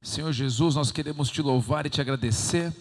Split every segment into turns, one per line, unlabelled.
Senhor Jesus, nós queremos te louvar e te agradecer.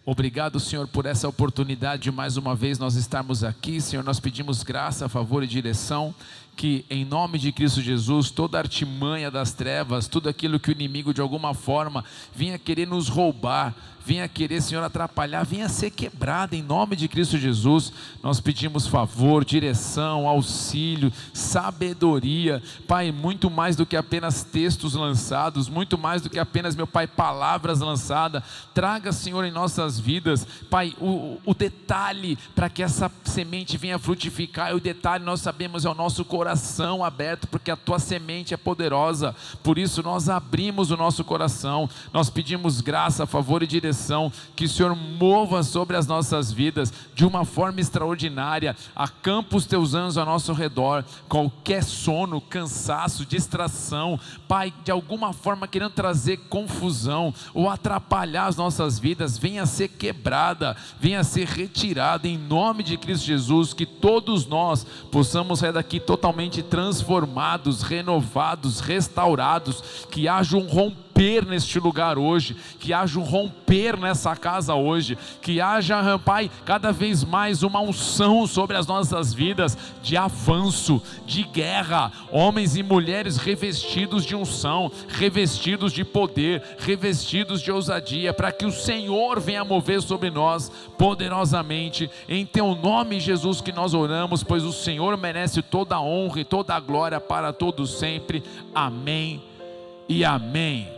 Obrigado, Senhor, por essa oportunidade de mais uma vez nós estarmos aqui. Senhor, nós pedimos graça, favor e direção, que em nome de Cristo Jesus, toda artimanha das trevas, tudo aquilo que o inimigo de alguma forma vinha querer nos roubar, vinha querer, Senhor, atrapalhar, vinha ser quebrada em nome de Cristo Jesus. Nós pedimos favor, direção, auxílio, sabedoria, Pai, muito mais do que apenas textos lançados, muito mais do que apenas, meu Pai, palavras lançadas. Traga, Senhor, em nossas vidas, Pai, o detalhe para que essa semente venha frutificar, e o detalhe nós sabemos é o nosso coração aberto, porque a tua semente é poderosa. Por isso nós abrimos o nosso coração, nós pedimos graça, favor e direção, que o Senhor mova sobre as nossas vidas de uma forma extraordinária. Acampa os teus anjos ao nosso redor. Qualquer sono, cansaço, distração, Pai, de alguma forma querendo trazer confusão ou atrapalhar as nossas vidas, venha ser quebrada, venha ser retirada em nome de Cristo Jesus. Que todos nós possamos sair daqui totalmente transformados, renovados, restaurados. Que haja um romper neste lugar hoje, que haja um romper nessa casa hoje, que haja, Pai, cada vez mais uma unção sobre as nossas vidas, de avanço, de guerra, homens e mulheres revestidos de unção, revestidos de poder, revestidos de ousadia, para que o Senhor venha mover sobre nós poderosamente. Em teu nome, Jesus, que nós oramos, pois o Senhor merece toda a honra e toda a glória para todos sempre. Amém e amém.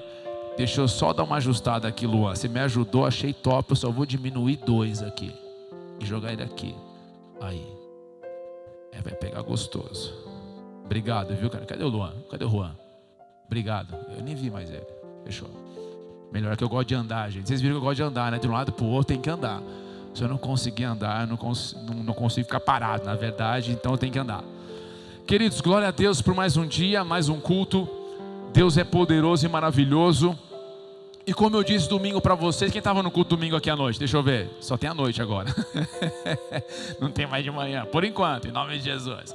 Deixa eu só dar uma ajustada aqui, Luan. Você me ajudou, achei top. Eu só vou diminuir 2 aqui e jogar ele aqui. Aí. Vai pegar gostoso. Obrigado, viu, cara? Cadê o Luan? Cadê o Juan? Obrigado. Eu nem vi mais ele. Fechou. Melhor que eu gosto de andar, gente. Vocês viram que eu gosto de andar, né? De um lado para o outro tem que andar. Se eu não conseguir andar, eu não consigo ficar parado, na verdade, então eu tenho que andar. Queridos, glória a Deus por mais um dia, mais um culto. Deus é poderoso e maravilhoso. E como eu disse domingo para vocês, quem estava no culto domingo aqui à noite? Deixa eu ver, só tem à noite agora. Não tem mais de manhã, por enquanto, em nome de Jesus.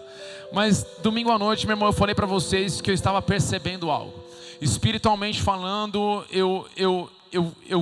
Mas domingo à noite, meu irmão, eu falei para vocês que eu estava percebendo algo. Espiritualmente falando, eu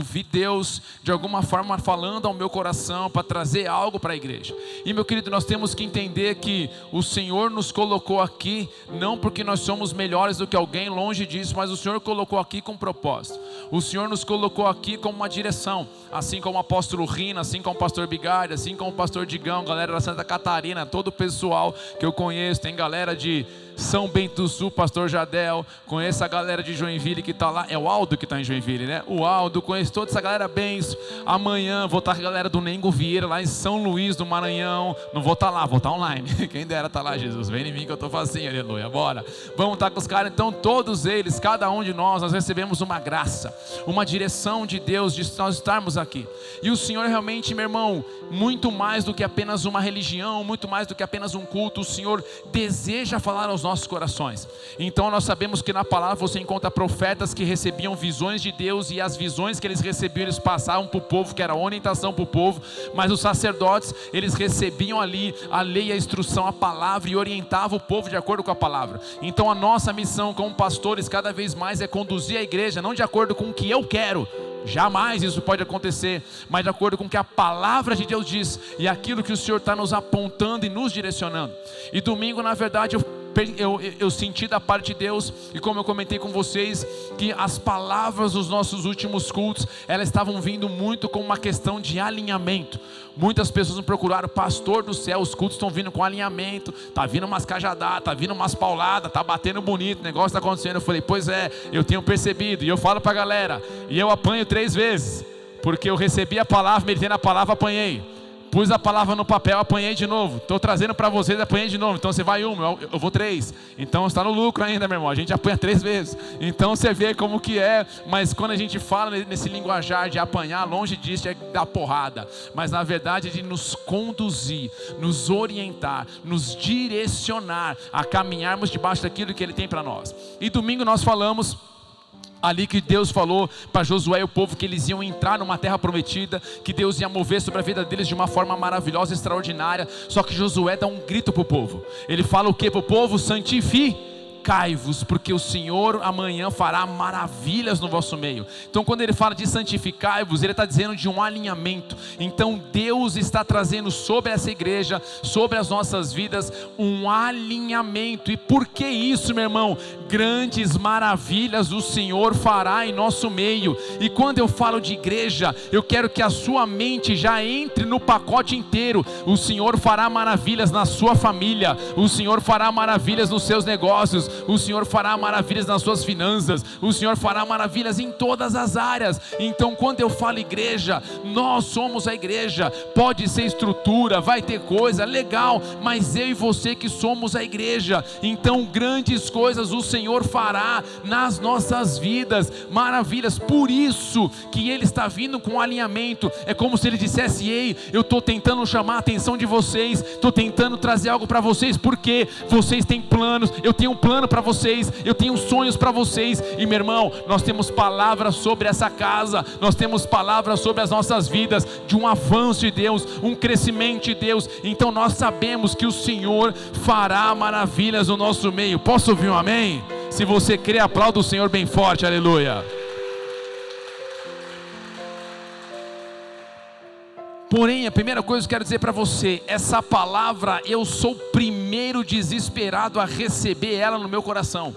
vi Deus de alguma forma falando ao meu coração para trazer algo para a igreja. E meu querido, nós temos que entender que o Senhor nos colocou aqui não porque nós somos melhores do que alguém, longe disso, mas o Senhor colocou aqui com propósito. O Senhor nos colocou aqui com uma direção, assim como o apóstolo Rina, assim como o pastor Bigardi, assim como o pastor Digão, galera da Santa Catarina, todo o pessoal que eu conheço, tem galera de São Bento do Sul, pastor Jadel, conheço a galera de Joinville que está lá, é o Aldo que está em Joinville, né? O Aldo, conheço toda essa galera bem. Amanhã vou estar com a galera do Nengo Vieira lá em São Luís do Maranhão. Não vou estar lá, vou estar online. Quem dera estar lá, Jesus, vem em mim que eu estou facinho, aleluia, bora. Vamos estar com os caras, então todos eles, cada um de nós recebemos uma graça, uma direção de Deus, de nós estarmos aqui. E o Senhor realmente, meu irmão, muito mais do que apenas uma religião, muito mais do que apenas um culto, o Senhor deseja falar aos nossos corações. Então nós sabemos que na palavra você encontra profetas que recebiam visões de Deus, e as visões que eles recebiam, eles passavam para o povo, que era a orientação para o povo. Mas os sacerdotes, eles recebiam ali a lei, a instrução, a palavra, e orientavam o povo de acordo com a palavra. Então a nossa missão como pastores cada vez mais é conduzir a igreja, não de acordo com o que eu quero, jamais isso pode acontecer, mas de acordo com o que a palavra de Deus diz, e aquilo que o Senhor está nos apontando e nos direcionando. E domingo, na verdade, eu senti da parte de Deus, e como eu comentei com vocês, que as palavras dos nossos últimos cultos, elas estavam vindo muito com uma questão de alinhamento. Muitas pessoas me procuraram: pastor do céu, os cultos estão vindo com alinhamento, tá vindo umas cajadadas, tá vindo umas pauladas, tá batendo bonito, o negócio está acontecendo. Eu falei: pois é, eu tenho percebido, e eu falo para a galera, e eu apanho 3 vezes, porque eu recebi a palavra, meditei na palavra, apanhei. Pus a palavra no papel, apanhei de novo. Estou trazendo para vocês, apanhei de novo. Então você vai uma, eu vou 3. Então está no lucro ainda, meu irmão. A gente apanha 3 vezes. Então você vê como que é. Mas quando a gente fala nesse linguajar de apanhar, longe disso é dar porrada. Mas na verdade é de nos conduzir, nos orientar, nos direcionar a caminharmos debaixo daquilo que Ele tem para nós. E domingo nós falamos ali que Deus falou para Josué e o povo que eles iam entrar numa terra prometida, que Deus ia mover sobre a vida deles de uma forma maravilhosa, extraordinária. Só que Josué dá um grito para o povo. Ele fala o que para o povo? Santifiquem santificai-vos, porque o Senhor amanhã fará maravilhas no vosso meio. Então quando ele fala de santificai-vos, ele está dizendo de um alinhamento. Então Deus está trazendo sobre essa igreja, sobre as nossas vidas, um alinhamento. E por que isso, meu irmão? Grandes maravilhas o Senhor fará em nosso meio. E quando eu falo de igreja, eu quero que a sua mente já entre no pacote inteiro. O Senhor fará maravilhas na sua família, o Senhor fará maravilhas nos seus negócios, o Senhor fará maravilhas nas suas finanças, o Senhor fará maravilhas em todas as áreas. Então quando eu falo igreja, nós somos a igreja. Pode ser estrutura, vai ter coisa legal, mas eu e você que somos a igreja. Então grandes coisas o Senhor fará nas nossas vidas, maravilhas. Por isso que Ele está vindo com alinhamento. É como se Ele dissesse: ei, eu estou tentando chamar a atenção de vocês, estou tentando trazer algo para vocês, porque vocês têm planos, eu tenho um plano para vocês, eu tenho sonhos para vocês. E meu irmão, nós temos palavras sobre essa casa, nós temos palavras sobre as nossas vidas, de um avanço de Deus, um crescimento de Deus. Então nós sabemos que o Senhor fará maravilhas no nosso meio. Posso ouvir um amém? Se você crê, aplauda o Senhor bem forte, aleluia. Porém, a primeira coisa que eu quero dizer para você, essa palavra, eu sou o primeiro desesperado a receber ela no meu coração.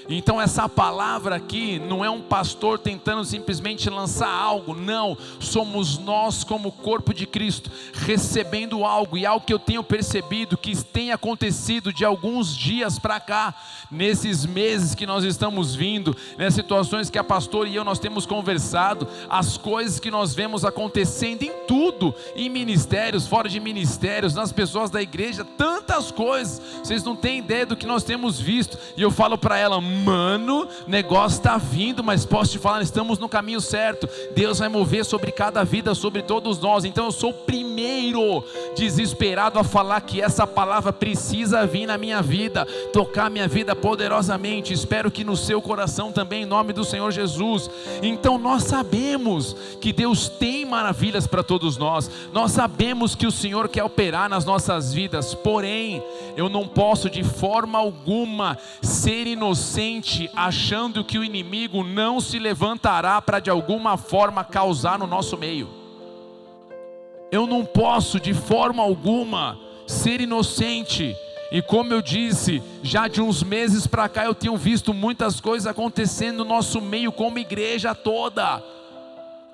Então essa palavra aqui não é um pastor tentando simplesmente lançar algo, não, somos nós como corpo de Cristo, recebendo algo. E algo que eu tenho percebido que tem acontecido de alguns dias para cá, nesses meses que nós estamos vindo, nas situações que a pastora e eu nós temos conversado, as coisas que nós vemos acontecendo em tudo, em ministérios, fora de ministérios, nas pessoas da igreja, tantas coisas, vocês não têm ideia do que nós temos visto. E eu falo para ela: mano, negócio está vindo, mas posso te falar, estamos no caminho certo. Deus vai mover sobre cada vida, sobre todos nós. Então eu sou o primeiro desesperado a falar que essa palavra precisa vir na minha vida, tocar minha vida poderosamente. Espero que no seu coração também, em nome do Senhor Jesus. Então nós sabemos que Deus tem maravilhas para todos nós, nós sabemos que o Senhor quer operar nas nossas vidas. Porém, eu não posso de forma alguma ser inocente, achando que o inimigo não se levantará para de alguma forma causar no nosso meio. Eu não posso de forma alguma ser inocente. E como eu disse, já de uns meses para cá eu tenho visto muitas coisas acontecendo no nosso meio como igreja toda.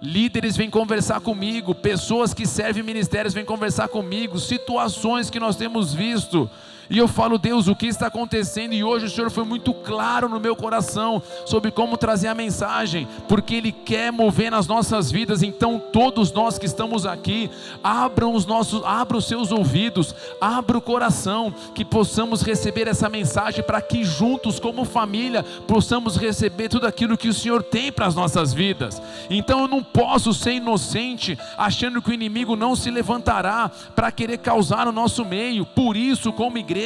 Líderes vêm conversar comigo, pessoas que servem ministérios vêm conversar comigo, situações que nós temos visto. E eu falo: Deus, o que está acontecendo? E hoje o Senhor foi muito claro no meu coração sobre como trazer a mensagem, porque Ele quer mover nas nossas vidas. Então todos nós que estamos aqui, abram os seus ouvidos, abra o coração, que possamos receber essa mensagem, para que juntos como família possamos receber tudo aquilo que o Senhor tem para as nossas vidas. Então eu não posso ser inocente achando que o inimigo não se levantará para querer causar no nosso meio. Por isso, como igreja,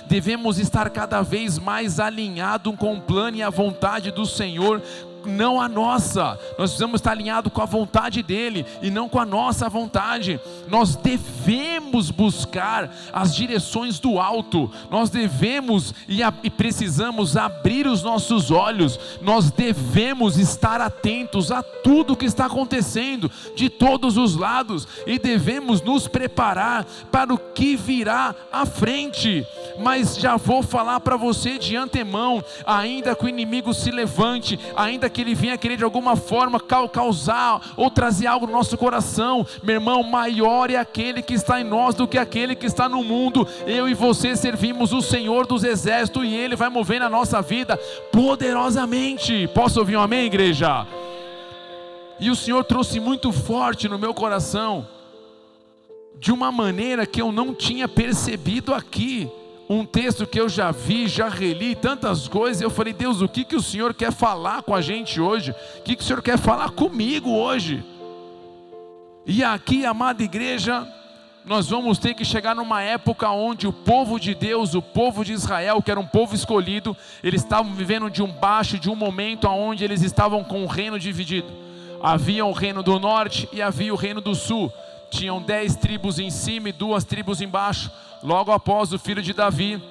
devemos estar cada vez mais alinhados com o plano e a vontade do Senhor, não a nossa. Nós precisamos estar alinhados com a vontade dEle e não com a nossa vontade. Nós devemos buscar as direções do alto, nós devemos e precisamos abrir os nossos olhos, nós devemos estar atentos a tudo que está acontecendo de todos os lados, e devemos nos preparar para o que virá à frente. Mas já vou falar para você de antemão, ainda que o inimigo se levante, ainda que ele venha querer de alguma forma causar ou trazer algo no nosso coração, meu irmão, maior é aquele que está em nós do que aquele que está no mundo. Eu e você servimos o Senhor dos exércitos e Ele vai mover na nossa vida poderosamente. Posso ouvir um amém, igreja? E o Senhor trouxe muito forte no meu coração, de uma maneira que eu não tinha percebido aqui, um texto que eu já vi, já reli, tantas coisas. Eu falei: Deus, o que o Senhor quer falar com a gente hoje? O que o Senhor quer falar comigo hoje? E aqui, amada igreja, nós vamos ter que chegar numa época onde o povo de Deus, o povo de Israel, que era um povo escolhido, eles estavam vivendo de um momento onde eles estavam com o reino dividido. Havia o reino do norte e havia o reino do sul. Tinham 10 tribos em cima e 2 tribos embaixo. Logo após o filho de Davi,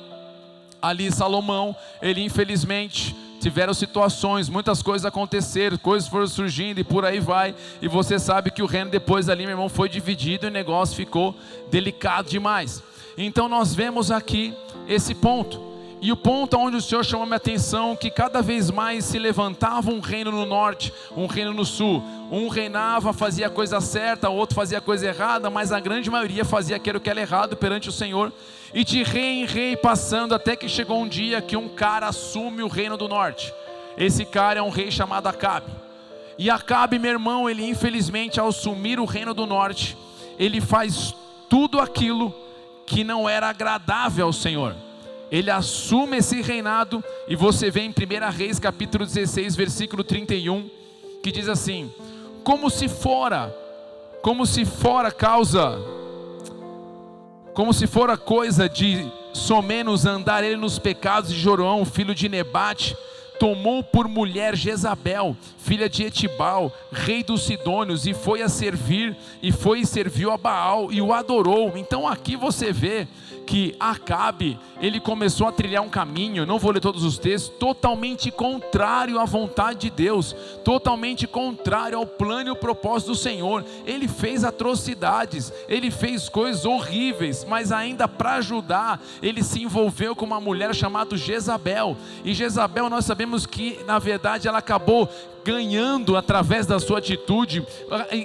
ali Salomão, ele infelizmente tiveram situações, muitas coisas aconteceram, coisas foram surgindo e por aí vai, e você sabe que o reino depois ali, meu irmão, foi dividido e o negócio ficou delicado demais. Então nós vemos aqui esse ponto, e o ponto onde o Senhor chamou minha atenção, que cada vez mais se levantava um reino no norte, um reino no sul, um reinava, fazia a coisa certa, o outro fazia a coisa errada, mas a grande maioria fazia aquilo que era errado perante o Senhor, e de rei em rei passando, até que chegou um dia que um cara assume o reino do norte. Esse cara é um rei chamado Acabe, e Acabe, meu irmão, ele infelizmente ao assumir o reino do norte, ele faz tudo aquilo que não era agradável ao Senhor. Ele assume esse reinado, e você vê em 1 Reis capítulo 16, versículo 31, que diz assim: como se fora coisa de somenos andar ele nos pecados de Joroão, filho de Nebate, tomou por mulher Jezabel, filha de Etibal, rei dos Sidônios, e foi serviu a Baal e o adorou. Então aqui você vê que Acabe, ele começou a trilhar um caminho, não vou ler todos os textos, totalmente contrário à vontade de Deus, totalmente contrário ao plano e ao propósito do Senhor. Ele fez atrocidades, ele fez coisas horríveis, mas ainda para ajudar, ele se envolveu com uma mulher chamada Jezabel, e Jezabel, nós sabemos que na verdade ela acabou ganhando através da sua atitude.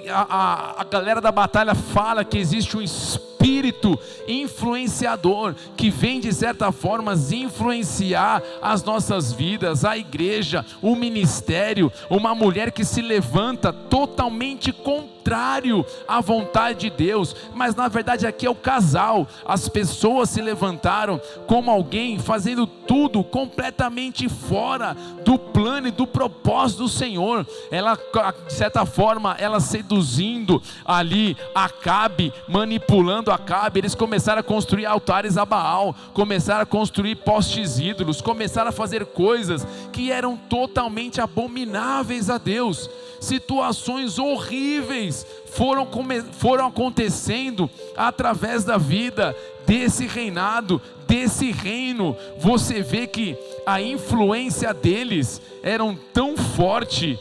A galera da batalha fala que existe um espírito influenciador que vem de certa forma influenciar as nossas vidas, a igreja, o ministério. Uma mulher que se levanta totalmente contrário à vontade de Deus, mas na verdade aqui é o casal. As pessoas se levantaram como alguém fazendo tudo completamente fora do plano e do propósito do Senhor. Ela, de certa forma, ela seduzindo ali Acabe, manipulando Acabe. Eles começaram a construir altares a Baal, começaram a construir postes ídolos, começaram a fazer coisas que eram totalmente abomináveis a Deus. Situações horríveis foram acontecendo através da vida desse reinado, desse reino. Você vê que a influência deles eram tão forte,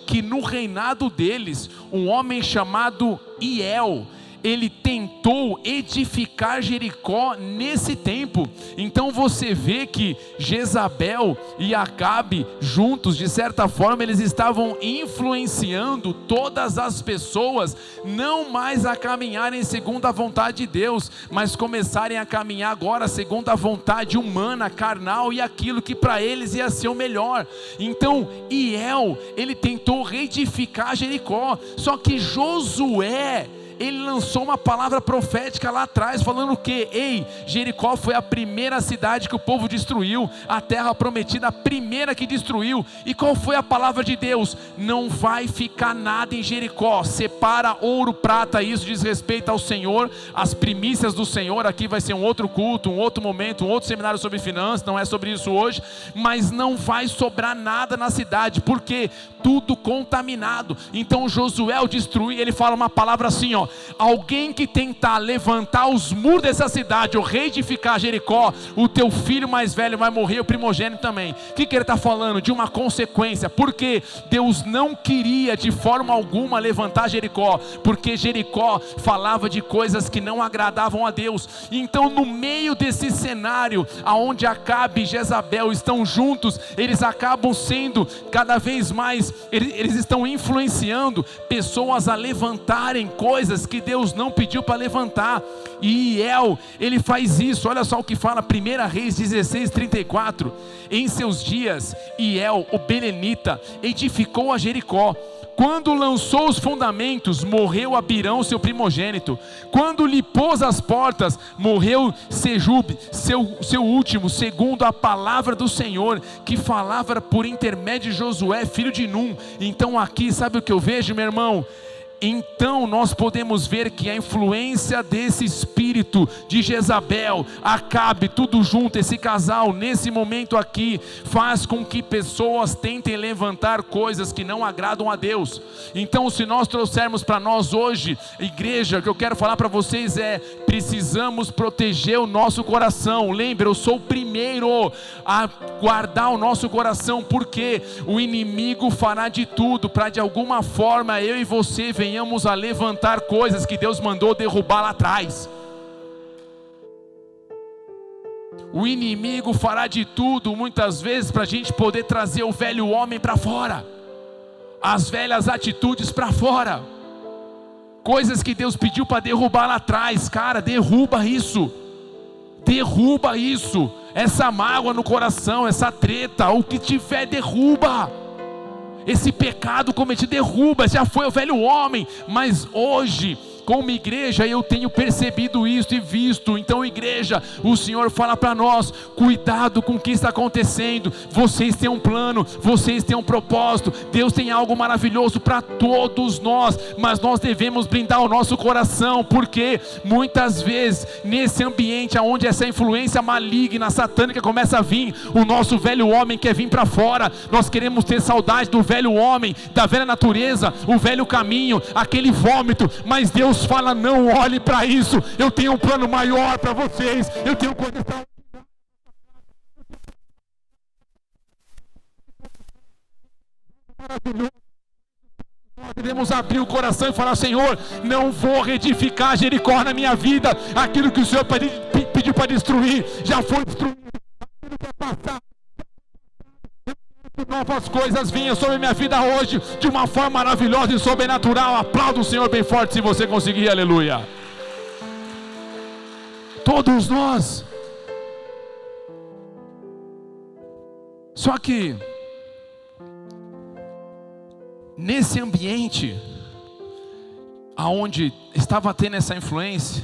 que no reinado deles, um homem chamado Hiel, ele tentou edificar Jericó nesse tempo. Então você vê que Jezabel e Acabe juntos, de certa forma, eles estavam influenciando todas as pessoas, não mais a caminharem segundo a vontade de Deus, mas começarem a caminhar agora segundo a vontade humana, carnal, e aquilo que para eles ia ser o melhor. Então Hiel, ele tentou reedificar Jericó, só que Josué, ele lançou uma palavra profética lá atrás, falando que, ei, Jericó foi a primeira cidade que o povo destruiu, a terra prometida, a primeira que destruiu. E qual foi a palavra de Deus? Não vai ficar nada em Jericó, separa ouro, prata. Isso diz respeito ao Senhor, as primícias do Senhor. Aqui vai ser um outro culto, um outro momento, um outro seminário sobre finanças, não é sobre isso hoje, mas não vai sobrar nada na cidade, porque tudo contaminado. Então Josué destruiu, ele fala uma palavra assim, ó: alguém que tentar levantar os muros dessa cidade ou reedificar Jericó, o teu filho mais velho vai morrer, o primogênito também. O que ele está falando? De uma consequência, porque Deus não queria de forma alguma levantar Jericó, porque Jericó falava de coisas que não agradavam a Deus. Então no meio desse cenário, aonde Acabe e Jezabel estão juntos, eles acabam sendo cada vez mais, eles estão influenciando pessoas a levantarem coisas que Deus não pediu para levantar. E Hiel, ele faz isso. Olha só o que fala 1 Reis 16:34. Em seus dias, Hiel, o belenita, edificou a Jericó. Quando lançou os fundamentos, morreu Abirão, seu primogênito. Quando lhe pôs as portas, morreu Sejube, seu último, segundo a palavra do Senhor, que falava por intermédio de Josué, filho de Num. Então aqui, sabe o que eu vejo, meu irmão? Então nós podemos ver que a influência desse espírito de Jezabel, Acabe, tudo junto, esse casal, nesse momento aqui, faz com que pessoas tentem levantar coisas que não agradam a Deus. Então, se nós trouxermos para nós hoje, igreja, o que eu quero falar para vocês é: precisamos proteger o nosso coração. Lembre, eu sou o primeiro a guardar o nosso coração, porque o inimigo fará de tudo para de alguma forma eu e você venhamos a levantar coisas que Deus mandou derrubar lá atrás. O inimigo fará de tudo muitas vezes para a gente poder trazer o velho homem para fora, as velhas atitudes para fora, coisas que Deus pediu para derrubar lá atrás. Cara, derruba isso, essa mágoa no coração, essa treta, o que tiver, derruba. Esse pecado cometido, derruba. Já foi o velho homem, mas hoje, como igreja, eu tenho percebido isso e visto. Então, igreja, o Senhor fala para nós: cuidado com o que está acontecendo. Vocês têm um plano, vocês têm um propósito, Deus tem algo maravilhoso para todos nós, mas nós devemos blindar o nosso coração, porque muitas vezes nesse ambiente onde essa influência maligna, satânica começa a vir, o nosso velho homem quer vir para fora. Nós queremos ter saudade do velho homem, da velha natureza, o velho caminho, aquele vômito, mas Deus fala: não olhe para isso, eu tenho um plano maior para vocês, eu tenho coisas maravilhosas. Nós devemos abrir o coração e falar: Senhor, não vou reedificar Jericó na minha vida. Aquilo que o Senhor pediu para destruir já foi destruído. Aquilo que é passado, novas coisas vinham sobre minha vida hoje de uma forma maravilhosa e sobrenatural. Aplauda o Senhor bem forte se você conseguir. Aleluia. Todos nós. Só que nesse ambiente aonde estava tendo essa influência,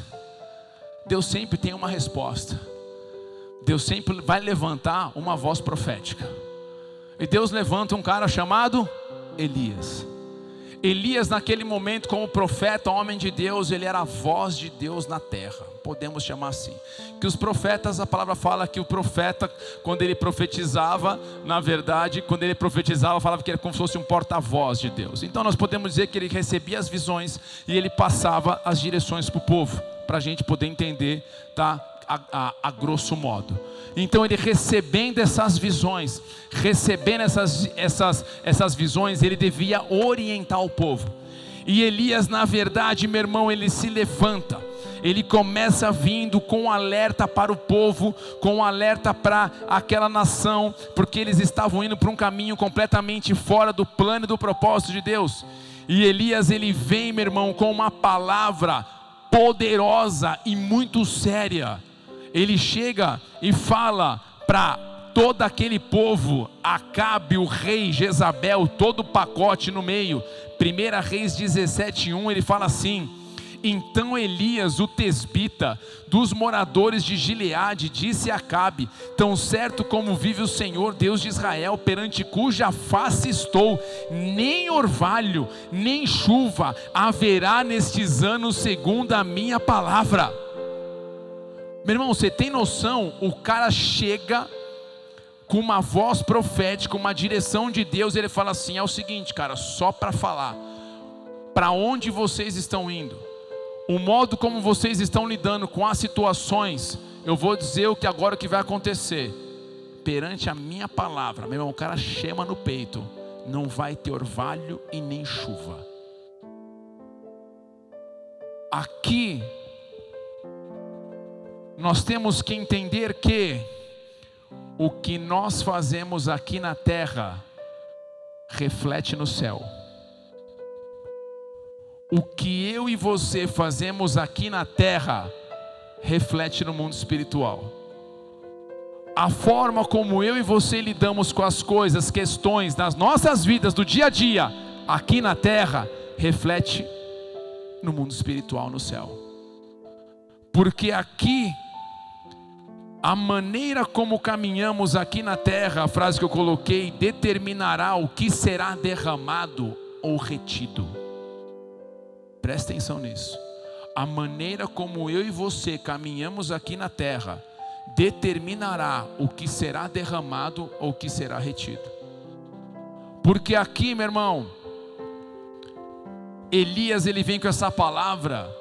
Deus sempre tem uma resposta. Deus sempre vai levantar uma voz profética. E Deus levanta um cara chamado Elias. Elias, naquele momento, como profeta, homem de Deus, ele era a voz de Deus na terra, podemos chamar assim. Que os profetas, a palavra fala que o profeta, quando ele profetizava, na verdade, quando ele profetizava, falava que era como se fosse um porta-voz de Deus. Então nós podemos dizer que ele recebia as visões e ele passava as direções para o povo, para a gente poder entender, tá? A grosso modo. Então ele recebendo essas visões, essas visões, ele devia orientar o povo. E Elias, na verdade, meu irmão, ele se levanta, ele começa vindo com alerta para o povo, com alerta para aquela nação, porque eles estavam indo para um caminho completamente fora do plano e do propósito de Deus. E Elias, ele vem, meu irmão, com uma palavra poderosa e muito séria. Ele chega e fala para todo aquele povo, Acabe, o rei, Jezabel, todo o pacote no meio. 1 Reis 17:1, ele fala assim: então Elias, o tesbita, dos moradores de Gileade, disse a Acabe: tão certo como vive o Senhor, Deus de Israel, perante cuja face estou, nem orvalho, nem chuva haverá nestes anos, segundo a minha palavra. Meu irmão, você tem noção? O cara chega com uma voz profética, uma direção de Deus. Ele fala assim: é o seguinte, cara, só para falar, para onde vocês estão indo, o modo como vocês estão lidando com as situações, eu vou dizer o que agora que vai acontecer, perante a minha palavra. Meu irmão, o cara chama no peito: não vai ter orvalho e nem chuva. Aqui nós temos que entender que o que nós fazemos aqui na terra reflete no céu. O que eu e você fazemos aqui na terra reflete no mundo espiritual. A forma como eu e você lidamos com as coisas, questões das nossas vidas do dia a dia aqui na terra reflete no mundo espiritual, no céu. Porque aqui, a maneira como caminhamos aqui na terra, a frase que eu coloquei, determinará o que será derramado ou retido. Presta atenção nisso. A maneira como eu e você caminhamos aqui na terra determinará o que será derramado ou o que será retido. Porque aqui, meu irmão, Elias, ele vem com essa palavra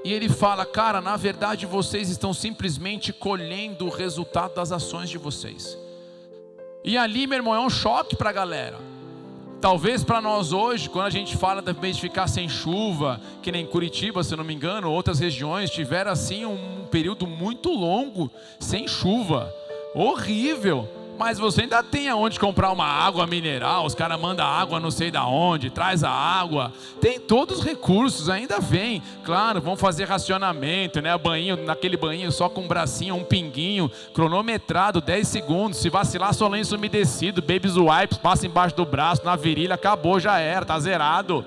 e ele fala: cara, na verdade vocês estão simplesmente colhendo o resultado das ações de vocês. E ali, meu irmão, é um choque para a galera. Talvez para nós hoje, quando a gente fala também de ficar sem chuva, que nem Curitiba, se eu não me engano, outras regiões tiveram assim um período muito longo sem chuva, horrível. Mas você ainda tem aonde comprar uma água mineral, os caras mandam água não sei da onde, traz a água, tem todos os recursos, ainda vem. Claro, vão fazer racionamento, né? Banho, naquele banho só com um bracinho, um pinguinho, cronometrado, 10 segundos, se vacilar só lenço umedecido, babies wipes, passa embaixo do braço, na virilha, acabou, já era, tá zerado.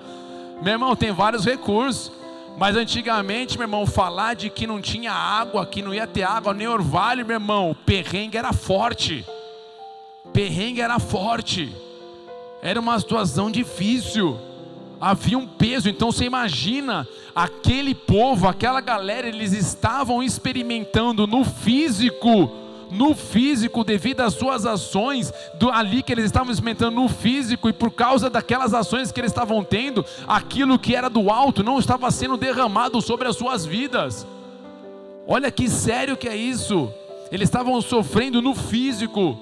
Meu irmão, tem vários recursos. Mas antigamente, meu irmão, falar de que não tinha água, que não ia ter água, nem orvalho, meu irmão, o perrengue era forte. Perrengue era forte, era uma situação difícil, havia um peso. Então você imagina, aquele povo, aquela galera, eles estavam experimentando no físico, devido às suas ações, ali que eles estavam experimentando no físico, e por causa daquelas ações que eles estavam tendo, aquilo que era do alto não estava sendo derramado sobre as suas vidas. Olha que sério que é isso, eles estavam sofrendo no físico,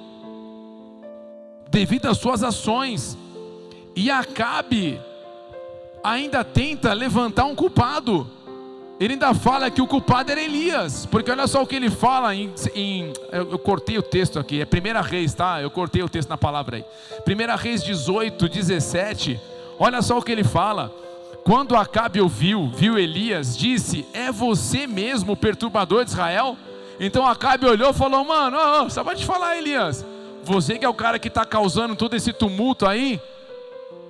devido às suas ações. E Acabe ainda tenta levantar um culpado. Ele ainda fala que o culpado era Elias, porque olha só o que ele fala eu cortei o texto aqui, é 1 Reis, tá? Eu cortei o texto na palavra aí. 1 Reis 18, 17, olha só o que ele fala. Quando Acabe viu Elias, disse: é você mesmo o perturbador de Israel? Então Acabe olhou e falou: mano, só vai te falar, Elias, você que é o cara que está causando todo esse tumulto aí,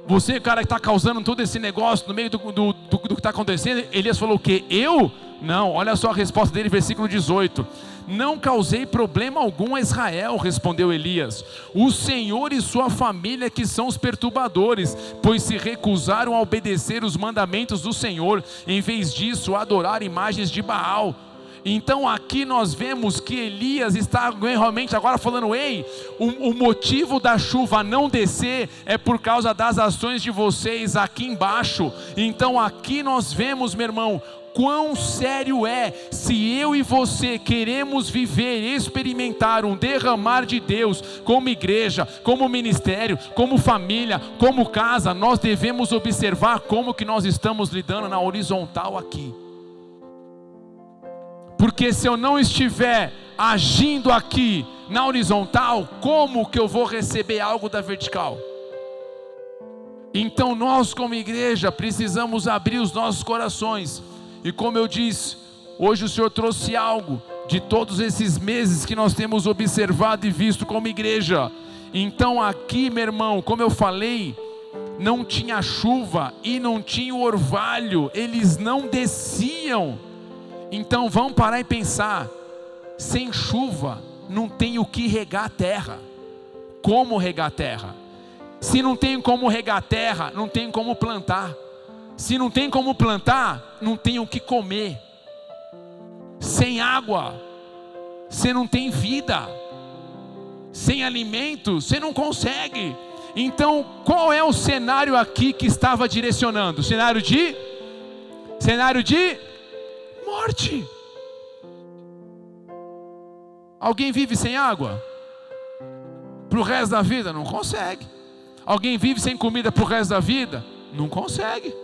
você é o cara que está causando todo esse negócio no meio do que está acontecendo. Elias falou o quê? Eu? Não, olha só a resposta dele, versículo 18. Não causei problema algum a Israel, respondeu Elias. O Senhor e sua família que são os perturbadores, pois se recusaram a obedecer os mandamentos do Senhor, em vez disso adorar imagens de Baal. Então aqui nós vemos que Elias está realmente agora falando: ei, o motivo da chuva não descer é por causa das ações de vocês aqui embaixo. Então aqui nós vemos, meu irmão, quão sério é se eu e você queremos viver, experimentar um derramar de Deus como igreja, como ministério, como família, como casa. Nós devemos observar como que nós estamos lidando na horizontal aqui. Porque se eu não estiver agindo aqui na horizontal, como que eu vou receber algo da vertical? Então nós como igreja precisamos abrir os nossos corações. E como eu disse, hoje o Senhor trouxe algo de todos esses meses que nós temos observado e visto como igreja. Então aqui, meu irmão, como eu falei, não tinha chuva e não tinha o orvalho, eles não desciam. Então vamos parar e pensar: sem chuva não tem o que regar a terra. Como regar a terra? Se não tem como regar a terra, não tem como plantar. Se não tem como plantar, não tem o que comer. Sem água, você não tem vida. Sem alimento, você não consegue. Então qual é o cenário aqui que estava direcionando? Cenário de morte. Alguém vive sem água para o resto da vida? Não consegue. Alguém vive sem comida para o resto da vida? Não consegue.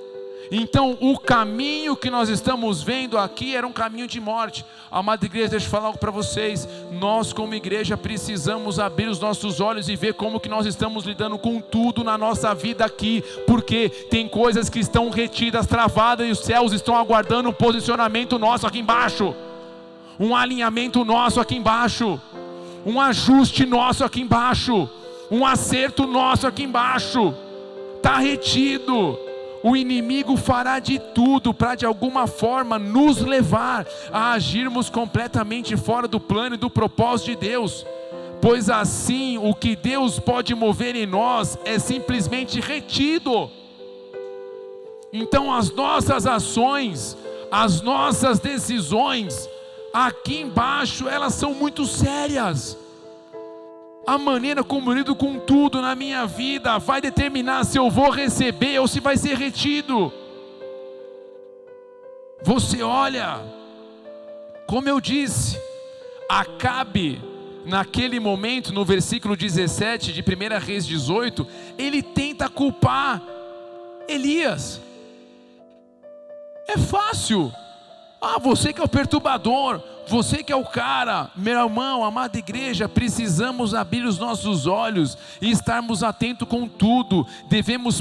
Então o caminho que nós estamos vendo aqui era um caminho de morte. Amada igreja, deixa eu falar algo para vocês. Nós como igreja precisamos abrir os nossos olhos e ver como que nós estamos lidando com tudo na nossa vida aqui. Porque tem coisas que estão retidas, travadas, e os céus estão aguardando um posicionamento nosso aqui embaixo, um alinhamento nosso aqui embaixo, um ajuste nosso aqui embaixo, um acerto nosso aqui embaixo. Está retido. O inimigo fará de tudo para de alguma forma nos levar a agirmos completamente fora do plano e do propósito de Deus. Pois assim o que Deus pode mover em nós é simplesmente retido. Então as nossas ações, as nossas decisões, aqui embaixo, elas são muito sérias. A maneira como eu lido com tudo na minha vida vai determinar se eu vou receber ou se vai ser retido. Você olha, como eu disse, Acabe, naquele momento, no versículo 17 de 1 Reis 18, ele tenta culpar Elias. É fácil. Você que é o perturbador, você que é o cara. Meu irmão, amada igreja, precisamos abrir os nossos olhos e estarmos atentos com tudo. Devemos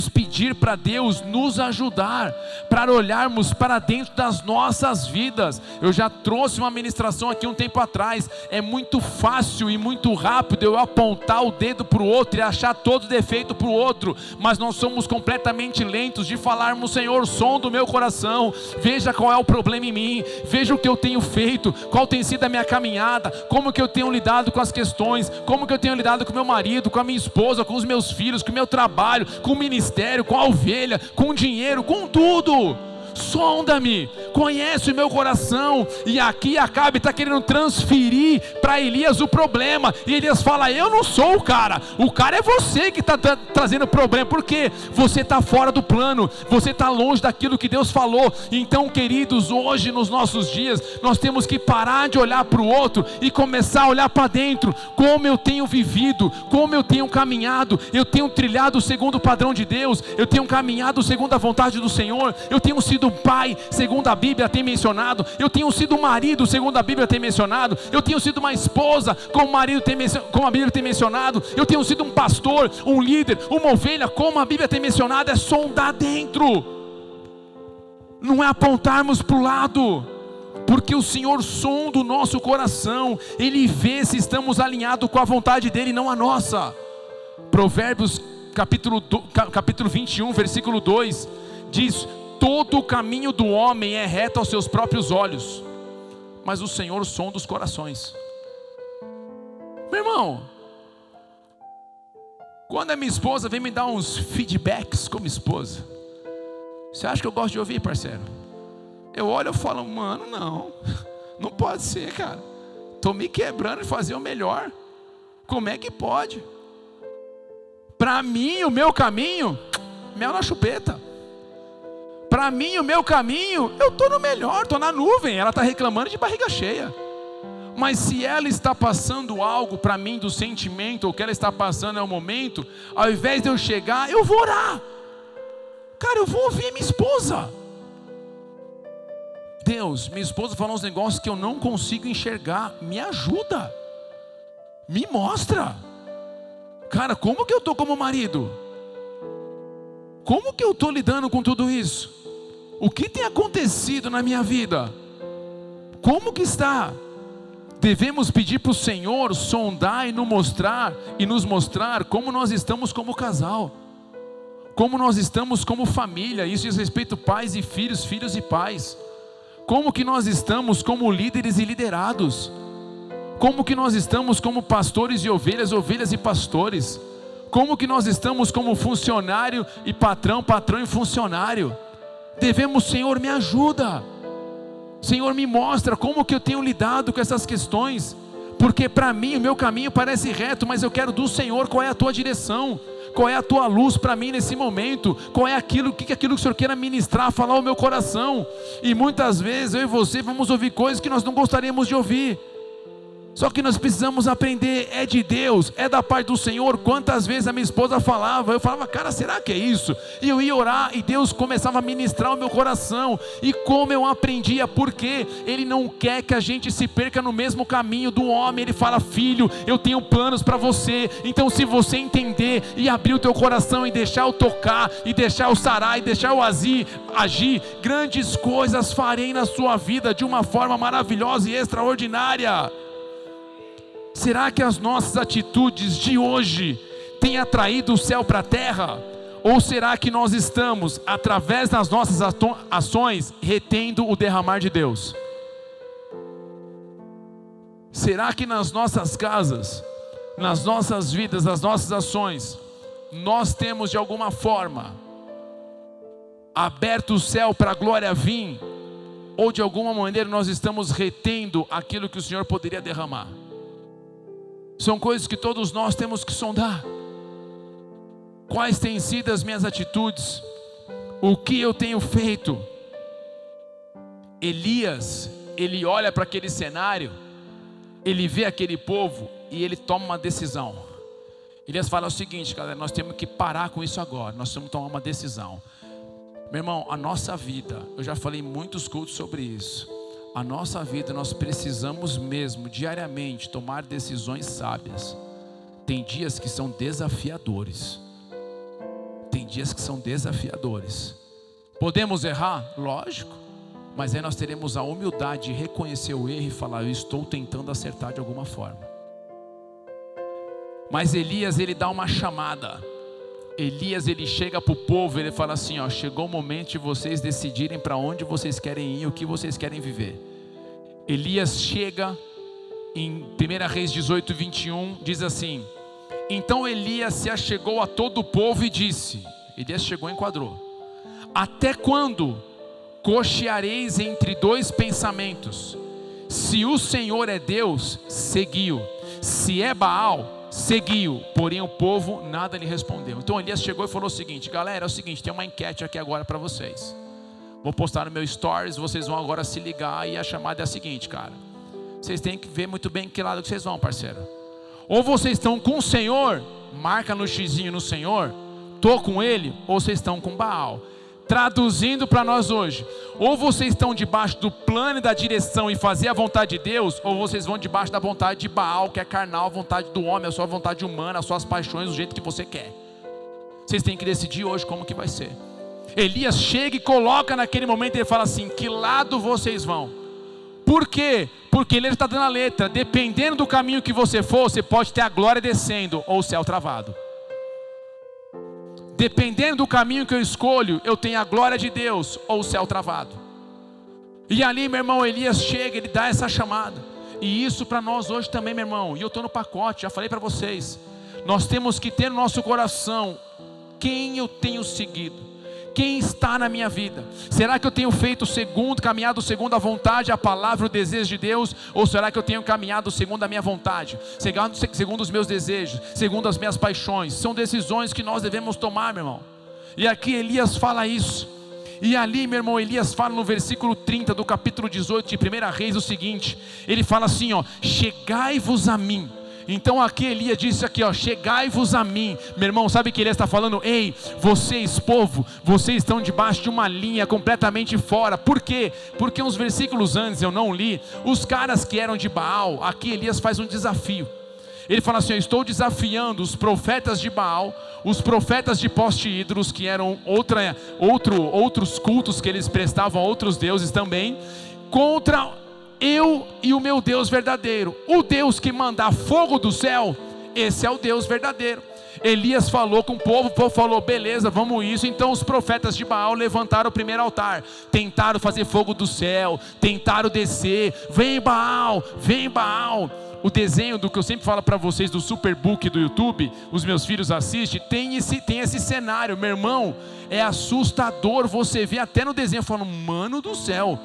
pedir para Deus nos ajudar, para olharmos para dentro das nossas vidas. Eu já trouxe uma ministração aqui um tempo atrás. É muito fácil e muito rápido eu apontar o dedo para o outro e achar todo defeito para o outro, mas nós somos completamente lentos de falarmos: Senhor, som do meu coração, veja qual é o problema em mim, veja o que eu tenho feito, qual tem sido a minha caminhada, como que eu tenho lidado com as questões, como que eu tenho lidado com meu marido, com a minha esposa, com os meus filhos, com o meu trabalho, com o ministério, com a ovelha, com o dinheiro, com tudo. Sonda-me, conhece o meu coração. E aqui Acabe está querendo transferir para Elias o problema, e Elias fala: eu não sou o cara é você que está trazendo problema, porque você está fora do plano, você está longe daquilo que Deus falou. Então, queridos, hoje nos nossos dias, nós temos que parar de olhar para o outro e começar a olhar para dentro. Como eu tenho vivido, como eu tenho caminhado, eu tenho trilhado segundo o padrão de Deus, eu tenho caminhado segundo a vontade do Senhor, eu tenho sido um pai, segundo a Bíblia tem mencionado, eu tenho sido um marido, segundo a Bíblia tem mencionado, eu tenho sido uma esposa, como a Bíblia tem mencionado, eu tenho sido um pastor, um líder, uma ovelha, como a Bíblia tem mencionado. É sondar dentro, não é apontarmos para o lado, porque o Senhor sonda o nosso coração, Ele vê se estamos alinhados com a vontade dEle, não a nossa. Provérbios capítulo 21, versículo 2, diz: todo o caminho do homem é reto aos seus próprios olhos, mas o Senhor sonda os corações. Meu irmão, quando a minha esposa vem me dar uns feedbacks como esposa, você acha que eu gosto de ouvir, parceiro? Eu olho e falo: mano, não pode ser, cara. Estou me quebrando de fazer o melhor. Como é que pode? Para mim, o meu caminho, mel na chupeta. Para mim, o meu caminho, eu estou no melhor, estou na nuvem. Ela está reclamando de barriga cheia. Mas se ela está passando algo para mim do sentimento, ou que ela está passando é o momento, ao invés de eu chegar, eu vou orar. Cara, eu vou ouvir minha esposa. Deus, minha esposa falou uns negócios que eu não consigo enxergar. Me ajuda. Me mostra. Cara, como que eu estou como marido? Como que eu estou lidando com tudo isso? O que tem acontecido na minha vida? Como que está? Devemos pedir para o Senhor sondar e nos mostrar como nós estamos como casal, como nós estamos como família. Isso diz respeito a pais e filhos, filhos e pais. Como que nós estamos como líderes e liderados? Como que nós estamos como pastores e ovelhas, ovelhas e pastores? Como que nós estamos como funcionário e patrão, patrão e funcionário? Devemos: Senhor, me ajuda. Senhor, me mostra como que eu tenho lidado com essas questões. Porque para mim o meu caminho parece reto, mas eu quero do Senhor. Qual é a tua direção? Qual é a tua luz para mim nesse momento? Qual é aquilo que o Senhor queira ministrar, falar ao meu coração? E muitas vezes eu e você vamos ouvir coisas que nós não gostaríamos de ouvir. Só que nós precisamos aprender, é de Deus, é da parte do Senhor. Quantas vezes a minha esposa falava, eu falava: cara, será que é isso? E eu ia orar e Deus começava a ministrar o meu coração. E como eu aprendia, porque Ele não quer que a gente se perca no mesmo caminho do homem. Ele fala: filho, eu tenho planos para você. Então se você entender e abrir o teu coração e deixar eu tocar, e deixar eu sarar, e deixar eu agir, grandes coisas farei na sua vida de uma forma maravilhosa e extraordinária. Será que as nossas atitudes de hoje têm atraído o céu para a terra? Ou será que nós estamos, através das nossas ações, retendo o derramar de Deus? Será que nas nossas casas, nas nossas vidas, nas nossas ações, nós temos de alguma forma aberto o céu para a glória vir, ou de alguma maneira nós estamos retendo aquilo que o Senhor poderia derramar? São coisas que todos nós temos que sondar. Quais têm sido as minhas atitudes? O que eu tenho feito? Elias, ele olha para aquele cenário, ele vê aquele povo e ele toma uma decisão. Elias fala o seguinte: galera, nós temos que parar com isso agora, nós temos que tomar uma decisão. Meu irmão, a nossa vida, eu já falei em muitos cultos sobre isso, a nossa vida nós precisamos mesmo diariamente tomar decisões sábias. Tem dias que são desafiadores. Tem dias que são desafiadores. Podemos errar? Lógico. Mas aí nós teremos a humildade de reconhecer o erro e falar: eu estou tentando acertar de alguma forma. Mas Elias, ele dá uma chamada. Elias, ele chega para o povo, ele fala assim: ó, chegou o momento de vocês decidirem para onde vocês querem ir, o que vocês querem viver. Elias chega em 1 Reis 18, 21, diz assim: então Elias se achegou a todo o povo e disse, Elias chegou e enquadrou: até quando cocheareis entre dois pensamentos? Se o Senhor é Deus, seguiu; se é Baal, seguiu. Porém o povo nada lhe respondeu. Então Elias chegou e falou o seguinte: galera, é o seguinte, tem uma enquete aqui agora para vocês. Vou postar no meu stories, vocês vão agora se ligar. E a chamada é a seguinte, cara: vocês têm que ver muito bem que lado que vocês vão, parceiro. Ou vocês estão com o Senhor, marca no xizinho no Senhor, tô com Ele. Ou vocês estão com Baal. Traduzindo para nós hoje: ou vocês estão debaixo do plano e da direção e fazer a vontade de Deus, ou vocês vão debaixo da vontade de Baal, que é carnal, a vontade do homem, a sua vontade humana, as suas paixões, do jeito que você quer. Vocês têm que decidir hoje como que vai ser. Elias chega e coloca naquele momento, ele fala assim: que lado vocês vão? Por quê? Porque ele está dando a letra: dependendo do caminho que você for, você pode ter a glória descendo ou o céu travado. Dependendo do caminho que eu escolho, eu tenho a glória de Deus ou o céu travado. E ali, meu irmão, Elias chega, ele dá essa chamada. E isso para nós hoje também, meu irmão. E eu estou no pacote, já falei para vocês. Nós temos que ter no nosso coração: quem eu tenho seguido? Quem está na minha vida? Será que eu tenho feito caminhado segundo a vontade, a palavra, o desejo de Deus? Ou será que eu tenho caminhado segundo a minha vontade, segundo os meus desejos, segundo as minhas paixões? São decisões que nós devemos tomar, meu irmão. E aqui Elias fala isso. E ali, meu irmão, Elias fala no versículo 30 do capítulo 18 de 1 Reis o seguinte: ele fala assim, ó: chegai-vos a mim. Então aqui Elias disse aqui, ó: chegai-vos a mim. Meu irmão, sabe o que Elias está falando? Ei, vocês, povo, vocês estão debaixo de uma linha completamente fora. Por quê? Porque uns versículos antes eu não li. Os caras que eram de Baal, aqui Elias faz um desafio. Ele fala assim: eu estou desafiando os profetas de Baal, os profetas de poste-ídolos, que eram outros cultos que eles prestavam a outros deuses também, contra eu e o meu Deus verdadeiro. O Deus que manda fogo do céu, esse é o Deus verdadeiro. Elias falou com o povo falou: beleza, vamos isso. Então os profetas de Baal levantaram o primeiro altar, tentaram fazer fogo do céu, tentaram descer. Vem Baal, vem Baal. O desenho do que eu sempre falo para vocês do Superbook do YouTube, os meus filhos assistem, tem esse cenário, meu irmão, é assustador. Você vê até no desenho, falando: mano do céu,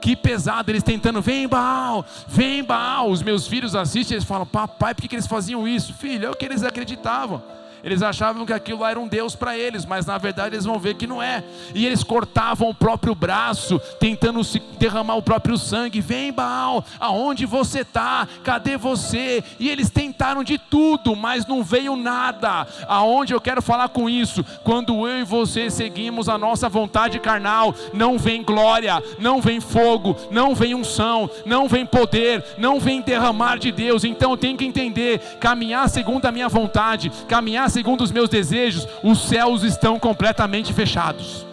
que pesado, eles tentando: vem Baal, vem Baal. Os meus filhos assistem, eles falam: papai, por que eles faziam isso? Filho, é o que eles acreditavam. Eles achavam que aquilo lá era um Deus para eles, mas na verdade eles vão ver que não é. E eles cortavam o próprio braço, tentando derramar o próprio sangue. Vem Baal, aonde você está? Cadê você? E eles tentaram de tudo, mas não veio nada. Aonde eu quero falar com isso? Quando eu e você seguimos a nossa vontade carnal, não vem glória, não vem fogo, não vem unção, não vem poder, não vem derramar de Deus. Então eu tenho que entender: caminhar segundo a minha vontade, caminhar segundo os meus desejos, os céus estão completamente fechados.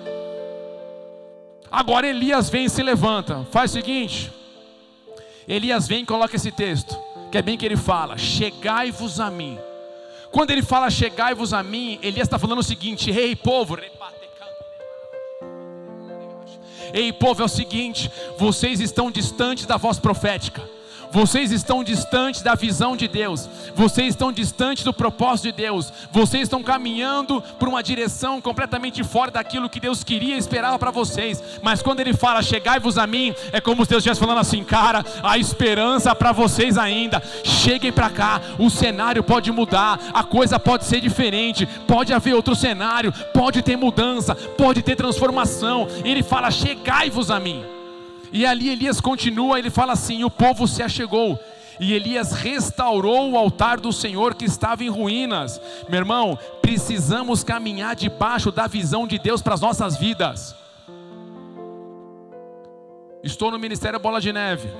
Agora Elias vem e se levanta. Faz o seguinte: Elias vem e coloca esse texto, que é bem que ele fala: chegai-vos a mim. Quando ele fala chegai-vos a mim, Elias está falando o seguinte: ei povo, é o seguinte, vocês estão distantes da voz profética. Vocês estão distantes da visão de Deus, vocês estão distantes do propósito de Deus, vocês estão caminhando por uma direção completamente fora daquilo que Deus queria e esperava para vocês. Mas quando Ele fala, chegai-vos a mim, é como se Deus estivesse falando assim, cara, a esperança para vocês ainda, cheguem para cá, o cenário pode mudar, a coisa pode ser diferente, pode haver outro cenário, pode ter mudança, pode ter transformação. Ele fala, chegai-vos a mim. E ali Elias continua, ele fala assim, o povo se achegou, e Elias restaurou o altar do Senhor que estava em ruínas. Meu irmão, precisamos caminhar debaixo da visão de Deus para as nossas vidas. Estou no Ministério Bola de Neve,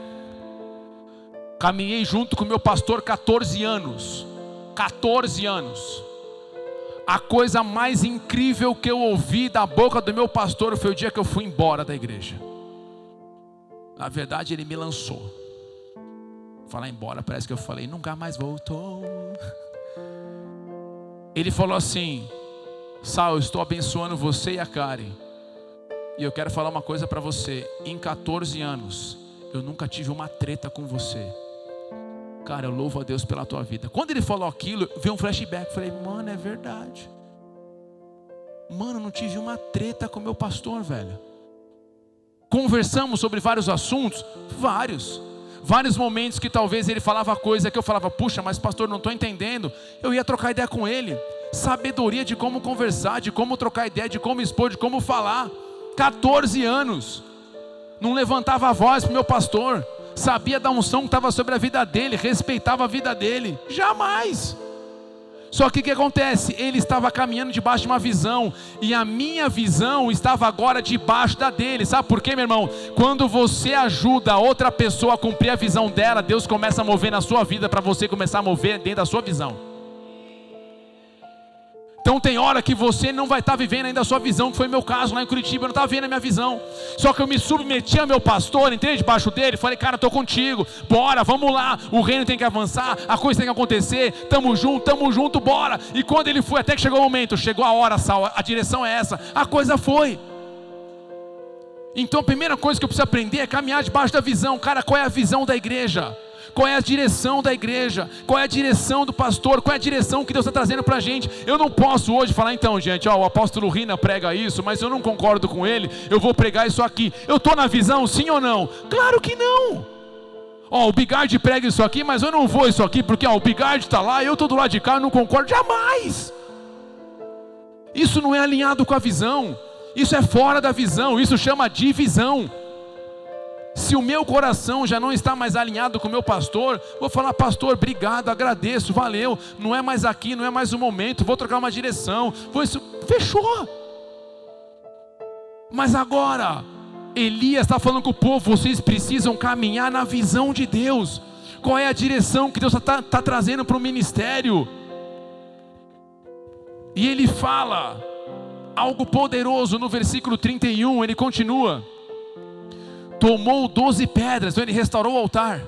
caminhei junto com o meu pastor 14 anos, 14 anos. A coisa mais incrível que eu ouvi da boca do meu pastor foi o dia que eu fui embora da igreja. Na verdade ele me lançou. Falar embora, parece que eu falei, nunca mais voltou. Ele falou assim, Sal, eu estou abençoando você e a Karen, e eu quero falar uma coisa para você. Em 14 anos eu nunca tive uma treta com você. Cara, eu louvo a Deus pela tua vida. Quando ele falou aquilo, veio um flashback. Falei, mano, é verdade. Mano, eu não tive uma treta com meu pastor, velho. Conversamos sobre vários assuntos, vários momentos que talvez ele falava coisa que eu falava, puxa, mas pastor, não estou entendendo. Eu ia trocar ideia com ele, sabedoria de como conversar, de como trocar ideia, de como expor, de como falar. 14 anos, não levantava a voz para o meu pastor, sabia da unção que estava sobre a vida dele, respeitava a vida dele, jamais. Só que o que acontece? Ele estava caminhando debaixo de uma visão, e a minha visão estava agora debaixo da dele. Sabe por quê, meu irmão? Quando você ajuda outra pessoa a cumprir a visão dela, Deus começa a mover na sua vida, para você começar a mover dentro da sua visão. Então tem hora que você não vai estar vivendo ainda a sua visão, que foi meu caso lá em Curitiba, eu não estava vendo a minha visão. Só que eu me submeti ao meu pastor, entrei debaixo dele, falei, cara, estou contigo, bora, vamos lá, o reino tem que avançar, a coisa tem que acontecer, tamo junto, bora. E quando ele foi, até que chegou o momento, chegou a hora, Sal, a direção é essa, a coisa foi. Então a primeira coisa que eu preciso aprender é caminhar debaixo da visão. Cara, qual é a visão da igreja? Qual é a direção da igreja? Qual é a direção do pastor? Qual é a direção que Deus está trazendo para a gente? Eu não posso hoje falar, então gente, o apóstolo Rina prega isso, mas eu não concordo com ele, eu vou pregar isso aqui. Eu estou na visão, sim ou não? Claro que não. O Bigard prega isso aqui, mas eu não vou isso aqui, porque o Bigard está lá, eu estou do lado de cá, eu não concordo, jamais. Isso não é alinhado com a visão, isso é fora da visão, isso chama divisão. Se o meu coração já não está mais alinhado com o meu pastor, vou falar, pastor, obrigado, agradeço, valeu, não é mais aqui, não é mais o momento, vou trocar uma direção, fechou. Mas agora, Elias está falando com o povo, vocês precisam caminhar na visão de Deus. Qual é a direção que Deus está trazendo para o ministério? E ele fala algo poderoso no versículo 31, ele continua. Tomou 12 pedras, então ele restaurou o altar.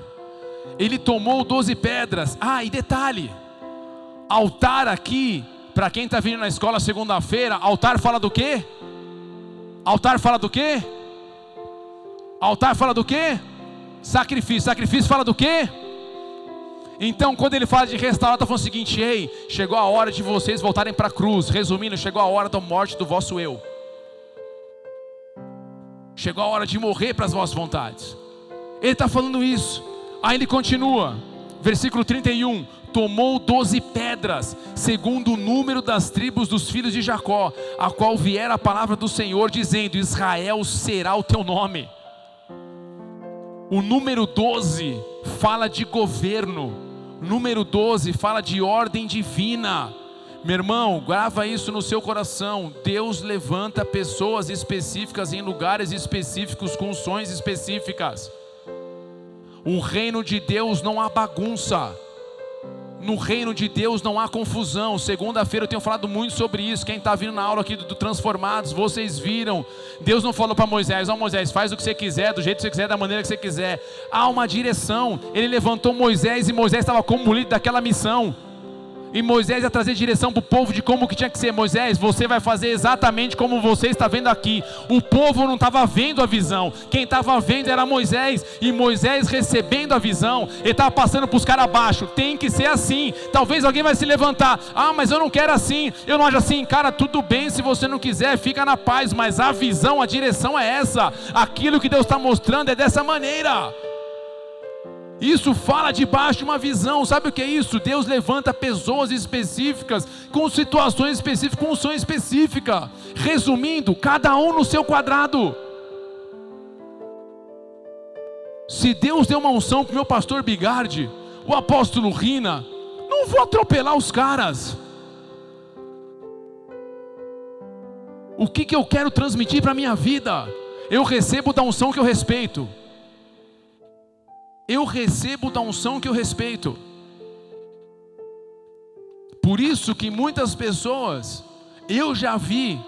Ele tomou 12 pedras. E detalhe, altar aqui, para quem está vindo na escola segunda-feira, altar fala do quê? Altar fala do quê? Altar fala do quê? Sacrifício. Sacrifício fala do quê? Então quando ele fala de restaurar, está falando o seguinte, ei, chegou a hora de vocês voltarem para a cruz. Resumindo, chegou a hora da morte do vosso eu. Chegou a hora de morrer para as vossas vontades. Ele está falando isso. Aí ele continua, versículo 31. Tomou 12 pedras, segundo o número das tribos dos filhos de Jacó, a qual viera a palavra do Senhor, dizendo, Israel será o teu nome. O número 12 fala de governo. O número 12 fala de ordem divina. Meu irmão, grava isso no seu coração. Deus levanta pessoas específicas em lugares específicos, com unções específicas. O reino de Deus não há bagunça. No reino de Deus não há confusão. Segunda-feira eu tenho falado muito sobre isso. Quem está vindo na aula aqui do Transformados, vocês viram. Deus não falou para Moisés, Moisés, faz o que você quiser, do jeito que você quiser, da maneira que você quiser. Há uma direção. Ele levantou Moisés e Moisés estava como líder daquela missão. E Moisés ia trazer direção para o povo de como que tinha que ser. Moisés, você vai fazer exatamente como você está vendo aqui. O povo não estava vendo a visão. Quem estava vendo era Moisés. E Moisés recebendo a visão, ele estava passando para os caras abaixo. Tem que ser assim. Talvez alguém vai se levantar. Ah, mas eu não quero assim. Eu não acho assim. Cara, tudo bem, se você não quiser, fica na paz. Mas a visão, a direção é essa. Aquilo que Deus está mostrando é dessa maneira. Isso fala debaixo de uma visão. Sabe o que é isso? Deus levanta pessoas específicas, com situações específicas, com unção específica. Resumindo, cada um no seu quadrado. Se Deus deu uma unção para o meu pastor Bigardi, o apóstolo Rina, não vou atropelar os caras. O que eu quero transmitir para a minha vida? Eu recebo da unção que eu respeito. Eu recebo da unção que eu respeito. Por isso que muitas pessoas, eu já vi,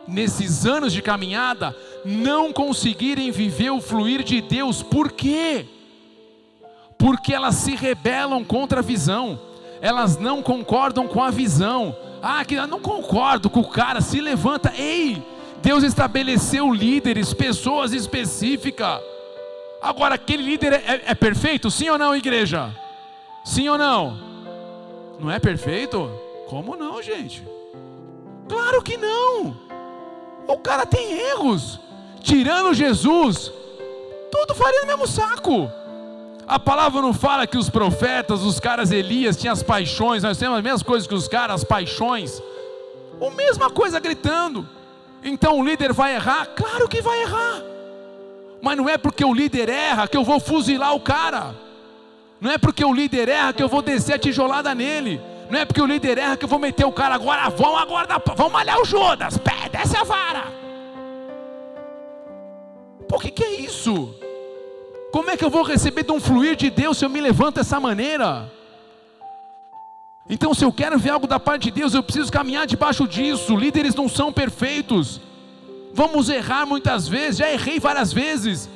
nesses anos de caminhada, não conseguirem viver o fluir de Deus. Por quê? Porque elas se rebelam contra a visão. Elas não concordam com a visão. Ah, que eu não concordo com o cara, se levanta. Ei, Deus estabeleceu líderes, pessoas específicas. Agora, aquele líder é perfeito? Sim ou não, igreja? Sim ou não? Não é perfeito? Como não, gente? Claro que não. O cara tem erros. Tirando Jesus, tudo faria no mesmo saco. A palavra não fala que os profetas, os caras Elias, tinham as paixões. Nós temos as mesmas coisas que os caras, as paixões. A mesma coisa gritando. Então o líder vai errar? Claro que vai errar. Mas não é porque o líder erra que eu vou fuzilar o cara. Não é porque o líder erra que eu vou descer a tijolada nele. Não é porque o líder erra que eu vou meter o cara agora. Vamos malhar o Judas. Desce a vara. Por que é isso? Como é que eu vou receber de um fluir de Deus se eu me levanto dessa maneira? Então, se eu quero ver algo da parte de Deus, eu preciso caminhar debaixo disso. Líderes não são perfeitos. Vamos errar muitas vezes, já errei várias vezes.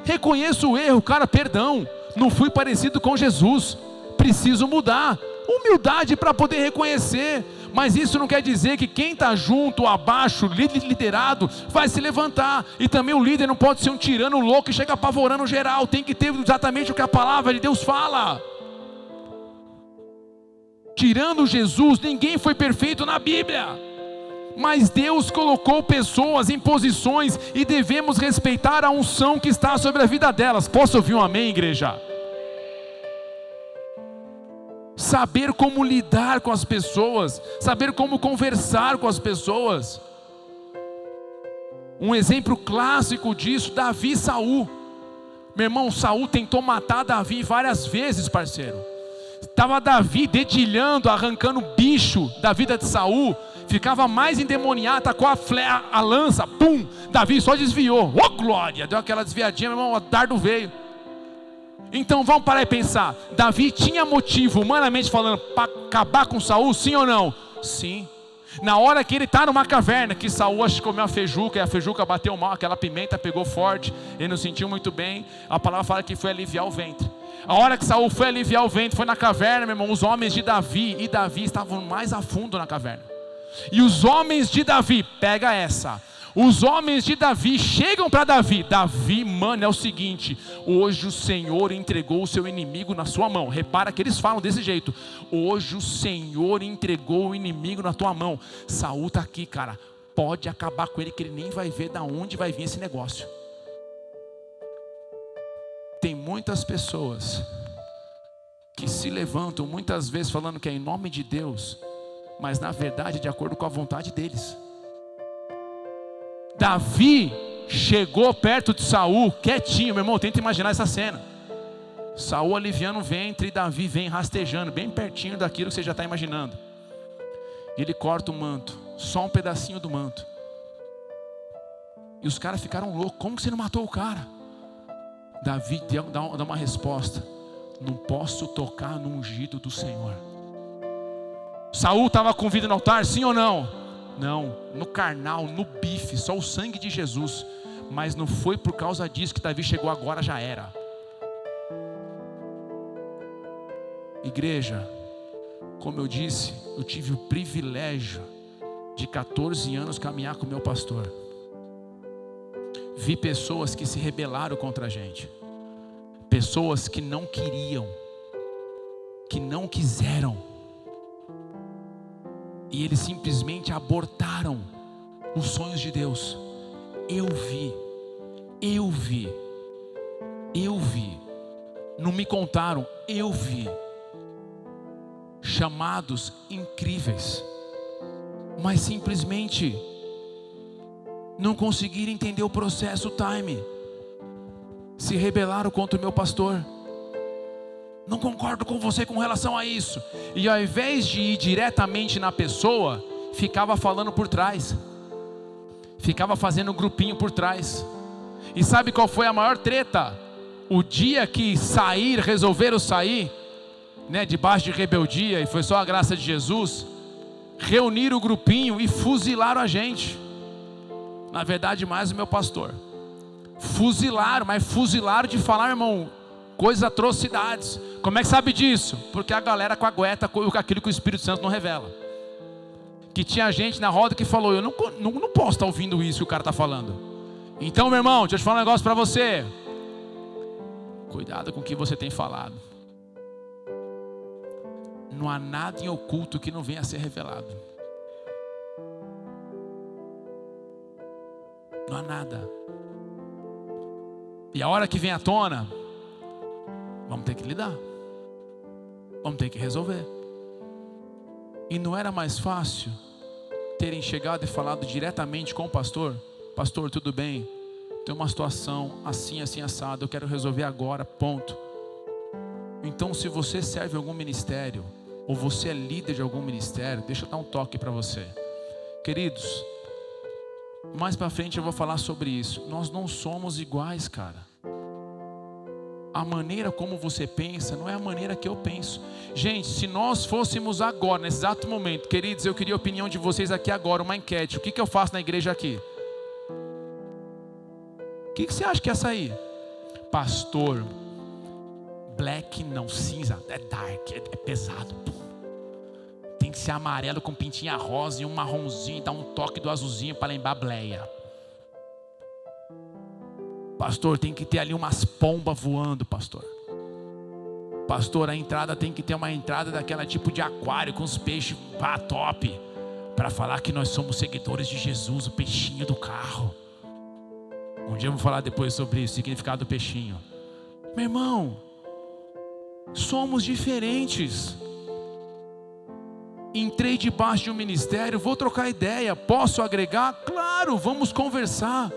Reconheço o erro, cara, perdão. Não fui parecido com Jesus. Preciso mudar. Humildade para poder reconhecer. Mas isso não quer dizer que quem está junto, abaixo, liderado, vai se levantar. E também o líder não pode ser um tirano louco e chega apavorando geral. Tem que ter exatamente o que a palavra de Deus fala. Tirando Jesus, ninguém foi perfeito na Bíblia. Mas Deus colocou pessoas em posições e devemos respeitar a unção que está sobre a vida delas. Posso ouvir um amém, igreja? Saber como lidar com as pessoas, saber como conversar com as pessoas. Um exemplo clássico disso, Davi e Saul. Meu irmão, Saul tentou matar Davi várias vezes, parceiro. Estava Davi dedilhando, arrancando bicho da vida de Saul. Ficava mais endemoniado, tacou a lança, pum, Davi só desviou, oh glória, deu aquela desviadinha, meu irmão, o dardo veio. Então vamos parar e pensar, Davi tinha motivo, humanamente falando, para acabar com Saul, sim ou não? Sim. Na hora que ele está numa caverna, que Saul acho que comeu a feijuca, e a feijuca bateu mal, aquela pimenta pegou forte, ele não sentiu muito bem, a palavra fala que foi aliviar o ventre. A hora que Saul foi aliviar o ventre, foi na caverna, meu irmão, os homens de Davi e Davi estavam mais a fundo na caverna. E os homens de Davi, pega essa, os homens de Davi chegam para Davi, mano, é o seguinte, hoje o Senhor entregou o seu inimigo na sua mão. Repara que eles falam desse jeito, hoje o Senhor entregou o inimigo na tua mão. Saul está aqui, cara, pode acabar com ele que ele nem vai ver de onde vai vir esse negócio. Tem muitas pessoas que se levantam muitas vezes falando que é em nome de Deus, mas na verdade é de acordo com a vontade deles. Davi chegou perto de Saul, quietinho, meu irmão, tenta imaginar essa cena. Saul aliviando o ventre e Davi vem rastejando, bem pertinho daquilo que você já está imaginando. E ele corta o manto, só um pedacinho do manto. E os caras ficaram loucos, como que você não matou o cara? Davi dá uma resposta, não posso tocar no ungido do Senhor. Saul estava com vida no altar, sim ou não? Não, no carnal, no bife, só o sangue de Jesus. Mas não foi por causa disso que Davi chegou agora, já era. Igreja, Como eu disse, eu tive o privilégio de 14 anos caminhar com o meu pastor. Vi pessoas que se rebelaram contra a gente. Pessoas que não queriam, que não quiseram. E eles simplesmente abortaram os sonhos de Deus. Eu vi. Não me contaram, eu vi. Chamados incríveis, mas simplesmente não conseguiram entender o processo, o time. Se rebelaram contra o meu pastor. Não concordo com você com relação a isso. E ao invés de ir diretamente na pessoa, ficava falando por trás. Ficava fazendo um grupinho por trás. E sabe qual foi a maior treta? O dia que resolveram sair, debaixo de rebeldia, e foi só a graça de Jesus, reuniram o grupinho e fuzilaram a gente. Na verdade, mais o meu pastor. Fuzilaram, mas fuzilaram de falar, irmão, coisas, atrocidades. Como é que sabe disso? Porque a galera cagueta com aquilo que o Espírito Santo não revela. Que tinha gente na roda que falou, eu não posso estar ouvindo isso que o cara está falando. Então, meu irmão, deixa eu te falar um negócio para você. Cuidado com o que você tem falado. Não há nada em oculto que não venha a ser revelado. Não há nada. E a hora que vem à tona, vamos ter que lidar. Vamos ter que resolver. E não era mais fácil terem chegado e falado diretamente com o pastor? Pastor, tudo bem? Tem uma situação assim, assim, assado. Eu quero resolver agora, ponto. Então, se você serve algum ministério, ou você é líder de algum ministério, deixa eu dar um toque para você. Queridos, mais para frente eu vou falar sobre isso. Nós não somos iguais, cara. A maneira como você pensa não é a maneira que eu penso. Gente, se nós fôssemos agora, nesse exato momento, queridos, eu queria a opinião de vocês aqui agora, uma enquete. O que eu faço na igreja aqui? O que você acha que ia sair? Pastor, black não, cinza, é dark, é pesado. Tem que ser amarelo com pintinha rosa e um marronzinho, e dar um toque do azulzinho para lembrar a bleia. Pastor, tem que ter ali umas pombas voando, pastor. Pastor, a entrada tem que ter uma entrada daquela tipo de aquário com os peixes top, para falar que nós somos seguidores de Jesus, o peixinho do carro. Um dia eu vou falar depois sobre isso, o significado do peixinho. Meu irmão, somos diferentes. Entrei debaixo de um ministério, vou trocar ideia. Posso agregar? Claro, vamos conversar.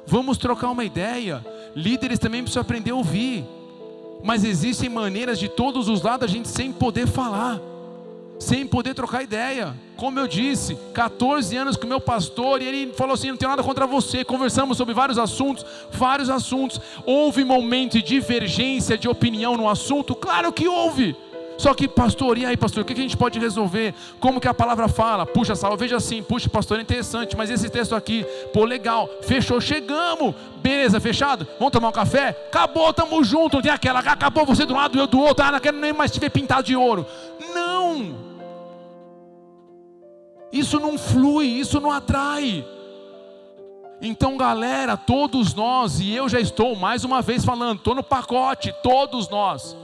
Vamos trocar uma ideia. Líderes também precisam aprender a ouvir. Mas existem maneiras de todos os lados a gente sem poder falar, sem poder trocar ideia. Como eu disse, 14 anos com o meu pastor, e ele falou assim, não tenho nada contra você. Conversamos sobre vários assuntos. Houve momento de divergência de opinião no assunto? Claro que houve. Só que, pastor, e aí, pastor, o que a gente pode resolver? Como que a palavra fala? Puxa, Saulo, veja assim, puxa, pastor, é interessante, mas esse texto aqui, pô, legal, fechou, chegamos, beleza, fechado? Vamos tomar um café? Acabou, tamo junto, não tem aquela, acabou você do lado, eu do outro, não quero nem mais te ver pintado de ouro. Não! Isso não flui, isso não atrai. Então, galera, todos nós, e eu já estou mais uma vez falando, estou no pacote, todos nós.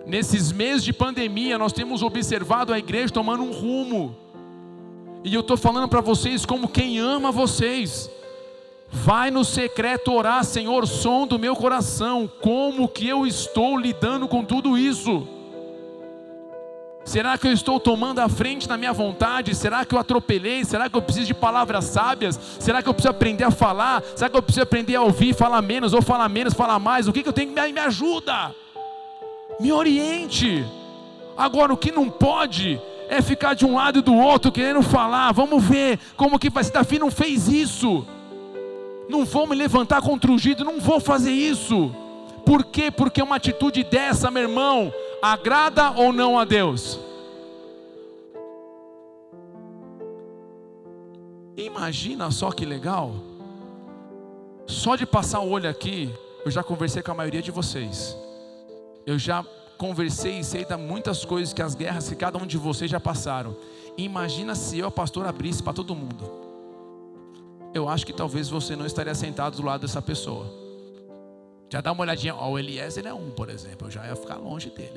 Nesses meses de pandemia, nós temos observado a igreja tomando um rumo. E eu estou falando para vocês como quem ama vocês. Vai no secreto orar, Senhor, som do meu coração. Como que eu estou lidando com tudo isso? Será que eu estou tomando a frente na minha vontade? Será que eu atropelei? Será que eu preciso de palavras sábias? Será que eu preciso aprender a falar? Será que eu preciso aprender a ouvir, falar menos, ou falar menos, falar mais? O que eu tenho que me ajuda? Me oriente. Agora, o que não pode é ficar de um lado e do outro querendo falar. Vamos ver como que vai ser. Davi não fez isso. Não vou me levantar contra o ungido, não vou fazer isso. Por quê? Porque uma atitude dessa, meu irmão, agrada ou não a Deus? Imagina só que legal. Só de passar o olho aqui, eu já conversei com a maioria de vocês. Eu já conversei e sei de muitas coisas, que as guerras que cada um de vocês já passaram. Imagina se eu, pastor, abrisse para todo mundo. Eu acho que talvez você não estaria sentado do lado dessa pessoa. Já dá uma olhadinha, ó, o Eliezer é um, por exemplo, eu já ia ficar longe dele.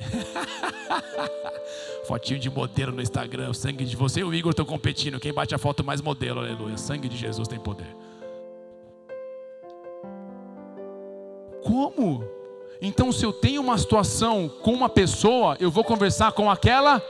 Fotinho de modelo no Instagram, o sangue de você e o Igor estão competindo, quem bate a foto mais modelo, aleluia, sangue de Jesus tem poder. Como? Então se eu tenho uma situação com uma pessoa, eu vou conversar com aquela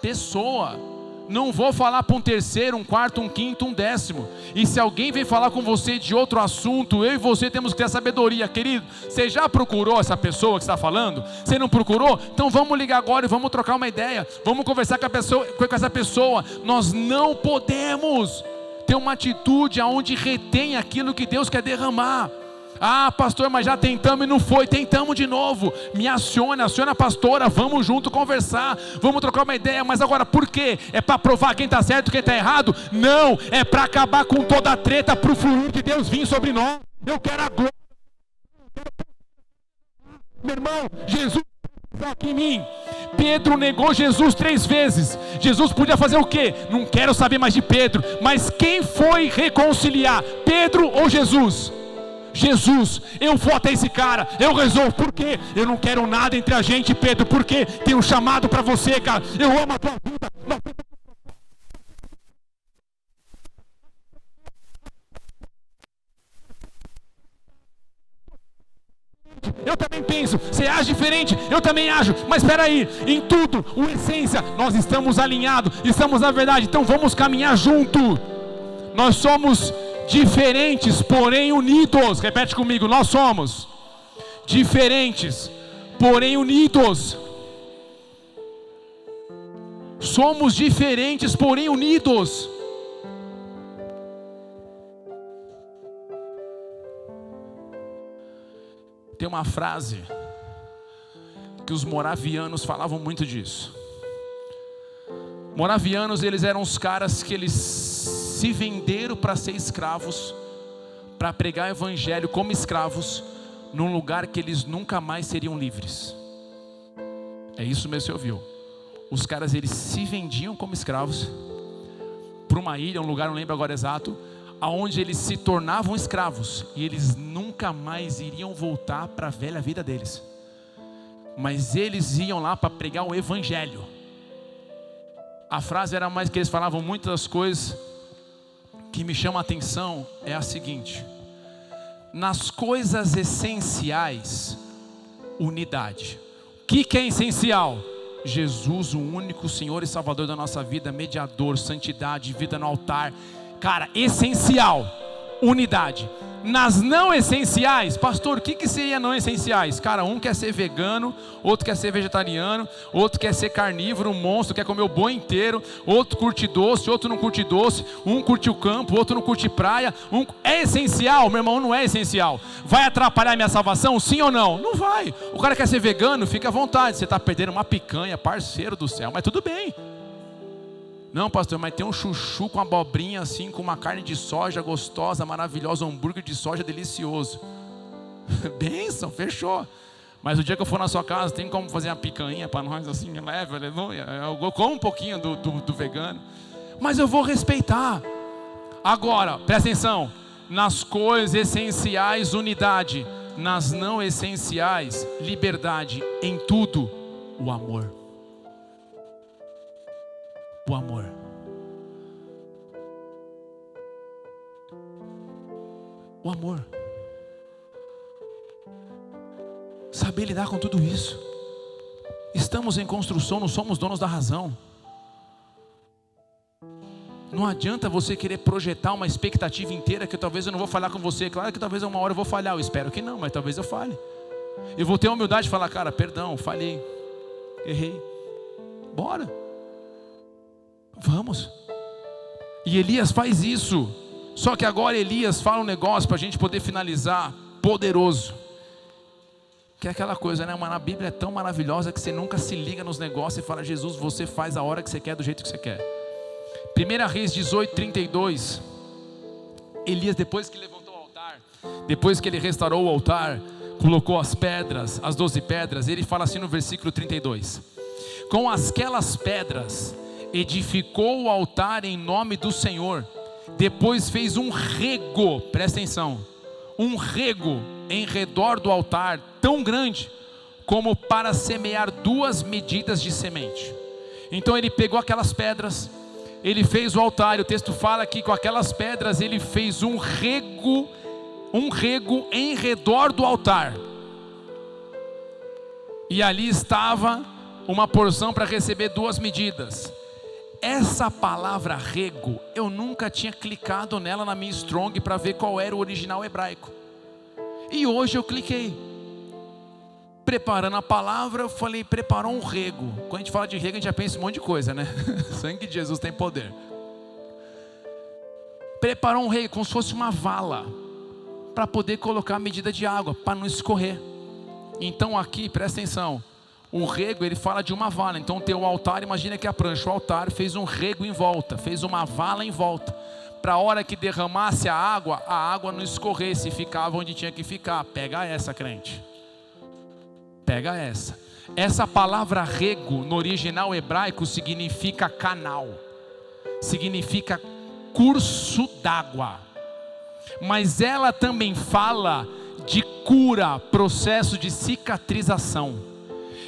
pessoa. Não vou falar para um terceiro, um quarto, um quinto, um décimo. E se alguém vem falar com você de outro assunto, eu e você temos que ter a sabedoria. Querido, você já procurou essa pessoa que está falando? Você não procurou? Então vamos ligar agora e vamos trocar uma ideia. Vamos conversar com essa pessoa. Nós não podemos ter uma atitude onde retém aquilo que Deus quer derramar. Ah, pastor, mas já tentamos e não foi. Tentamos de novo. Me aciona a pastora. Vamos junto conversar. Vamos trocar uma ideia. Mas agora, por quê? É para provar quem está certo e quem está errado? Não, é para acabar com toda a treta, para o fluir de Deus vir sobre nós. Eu quero a glória. Meu irmão, Jesus está aqui em mim. Pedro negou Jesus 3 vezes. Jesus podia fazer o quê? Não quero saber mais de Pedro. Mas quem foi reconciliar? Pedro ou Jesus? Jesus. Eu vou até esse cara, eu resolvo. Por quê? Eu não quero nada entre a gente, Pedro. Porque tem um chamado para você, cara. Eu amo a tua vida. Eu também penso, você age diferente, eu também ajo. Mas espera aí, em tudo, o essência, nós estamos alinhados, estamos na verdade. Então vamos caminhar junto. Nós somos diferentes, porém unidos. Repete comigo, nós somos diferentes, porém unidos. Somos diferentes, porém unidos. Tem uma frase que os moravianos falavam muito disso. Moravianos, eles eram os caras que eles se venderam para ser escravos, para pregar o evangelho como escravos, num lugar que eles nunca mais seriam livres. É isso mesmo que você ouviu. Os caras, eles se vendiam como escravos para uma ilha, um lugar, não lembro agora exato, aonde eles se tornavam escravos e eles nunca mais iriam voltar para a velha vida deles. Mas eles iam lá para pregar o evangelho. A frase era mais que eles falavam muitas coisas que me chama a atenção, é a seguinte: nas coisas essenciais, unidade. O que é essencial? Jesus, o único Senhor e Salvador da nossa vida, mediador, santidade, vida no altar. Cara, essencial, unidade. Nas não essenciais, pastor, o que seria não essenciais? Cara, um quer ser vegano, outro quer ser vegetariano, outro quer ser carnívoro, um monstro, quer comer o boi inteiro, outro curte doce, outro não curte doce, um curte o campo, outro não curte praia. É essencial, meu irmão, não é essencial. Vai atrapalhar a minha salvação, sim ou não? Não vai. O cara quer ser vegano, fica à vontade, você está perdendo uma picanha, parceiro do céu, mas tudo bem. Não, pastor, mas tem um chuchu com abobrinha assim, com uma carne de soja gostosa, maravilhosa, um hambúrguer de soja delicioso. Bênção, fechou. Mas o dia que eu for na sua casa, tem como fazer uma picanha para nós assim, leve, aleluia. Eu como um pouquinho do vegano, mas eu vou respeitar. Agora, presta atenção, nas coisas essenciais, unidade. Nas não essenciais, liberdade. Em tudo, o amor. O amor. O amor. Saber lidar com tudo isso. Estamos em construção, não somos donos da razão. Não adianta você querer projetar uma expectativa inteira que talvez eu não vou falhar com você. Claro que talvez uma hora eu vou falhar, eu espero que não, mas talvez eu falhe. Eu vou ter a humildade de falar, cara, perdão, falhei, errei. Bora. Vamos. E Elias faz isso. Só que agora Elias fala um negócio para a gente poder finalizar, poderoso. Que é aquela coisa, né? Mas a Bíblia é tão maravilhosa que você nunca se liga nos negócios e fala, Jesus, você faz a hora que você quer, do jeito que você quer. 1 Reis 18:32. Elias, depois que levantou o altar, depois que ele restaurou o altar, colocou as pedras, as 12 pedras, ele fala assim no versículo 32: com aquelas pedras edificou o altar em nome do Senhor, depois fez um rego, presta atenção, um rego em redor do altar, tão grande como para semear 2 medidas de semente. Então ele pegou aquelas pedras, ele fez o altar, e o texto fala que com aquelas pedras ele fez um rego em redor do altar, e ali estava uma porção para receber 2 medidas. Essa palavra rego, eu nunca tinha clicado nela na minha Strong para ver qual era o original hebraico, e hoje eu cliquei, preparando a palavra. Eu falei, preparou um rego. Quando a gente fala de rego, a gente já pensa em um monte de coisa, né? Sangue de Jesus tem poder. Preparou um rego, como se fosse uma vala, para poder colocar a medida de água, para não escorrer. Então aqui, presta atenção, o rego, ele fala de uma vala. Então tem o altar, imagina que a prancha, o altar fez um rego em volta, fez uma vala em volta, para a hora que derramasse a água não escorresse e ficava onde tinha que ficar. Pega essa, crente, pega essa. Essa palavra rego no original hebraico significa canal, significa curso d'água, mas ela também fala de cura, processo de cicatrização.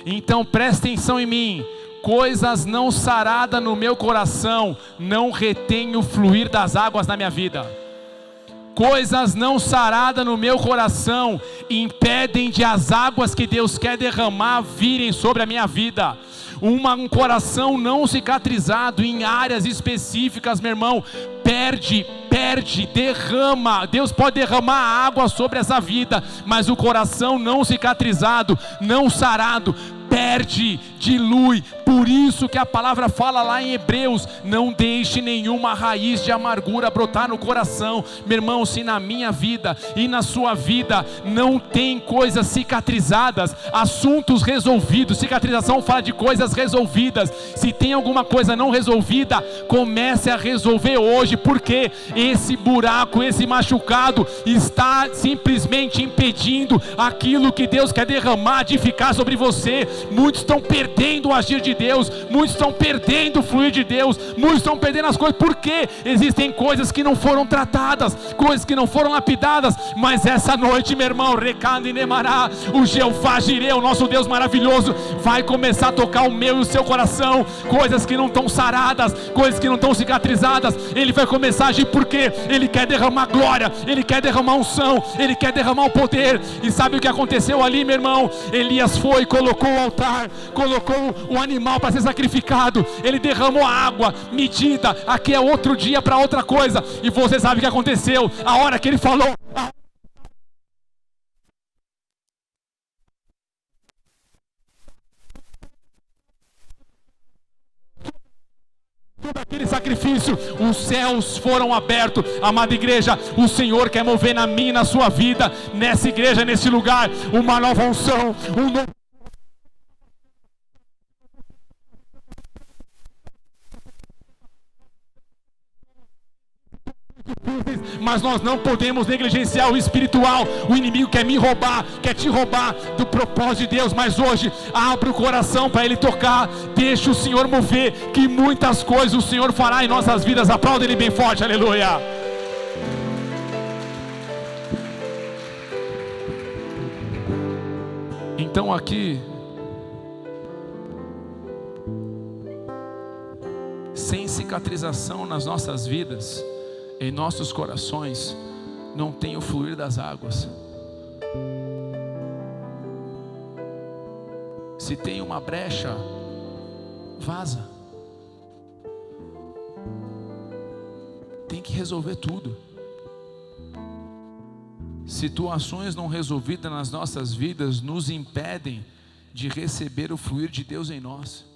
Então presta atenção em mim: coisas não saradas no meu coração não retêm o fluir das águas na minha vida. Coisas não saradas no meu coração impedem de as águas que Deus quer derramar virem sobre a minha vida. Um coração não cicatrizado em áreas específicas, meu irmão, perde, derrama. Deus pode derramar água sobre essa vida, mas o coração não cicatrizado, não sarado, perde, dilui. Por isso que a palavra fala lá em Hebreus: não deixe nenhuma raiz de amargura brotar no coração. Meu irmão, se na minha vida e na sua vida não tem coisas cicatrizadas, assuntos resolvidos, cicatrização fala de coisas resolvidas. Se tem alguma coisa não resolvida, comece a resolver hoje, porque esse buraco, esse machucado está simplesmente impedindo aquilo que Deus quer derramar de ficar sobre você. Muitos estão perdendo o agir de Deus, muitos estão perdendo o fluir de Deus, muitos estão perdendo as coisas, porque existem coisas que não foram tratadas, coisas que não foram lapidadas. Mas essa noite, meu irmão, Recado e Nemará, o Jeová Jireh, o nosso Deus maravilhoso, vai começar a tocar o meu e o seu coração. Coisas que não estão saradas, coisas que não estão cicatrizadas, Ele vai começar a agir, porque Ele quer derramar glória, Ele quer derramar unção, Ele quer derramar o poder. E sabe o que aconteceu ali, meu irmão? Elias foi, colocou o altar, colocou o animal para ser sacrificado, ele derramou a água, medida, aqui é outro dia para outra coisa. E você sabe o que aconteceu? A hora que ele falou, aquele sacrifício, os céus foram abertos. Amada igreja, o Senhor quer mover na minha e na sua vida, nessa igreja, nesse lugar, uma nova unção, um novo. Mas nós não podemos negligenciar o espiritual. O inimigo quer me roubar, quer te roubar do propósito de Deus. Mas hoje, abre o coração para Ele tocar, deixa o Senhor mover, que muitas coisas o Senhor fará em nossas vidas. Aplauda Ele bem forte, aleluia. Então aqui, sem cicatrização nas nossas vidas, em nossos corações, não tem o fluir das águas. Se tem uma brecha, vaza. Tem que resolver tudo. Situações não resolvidas nas nossas vidas nos impedem de receber o fluir de Deus em nós.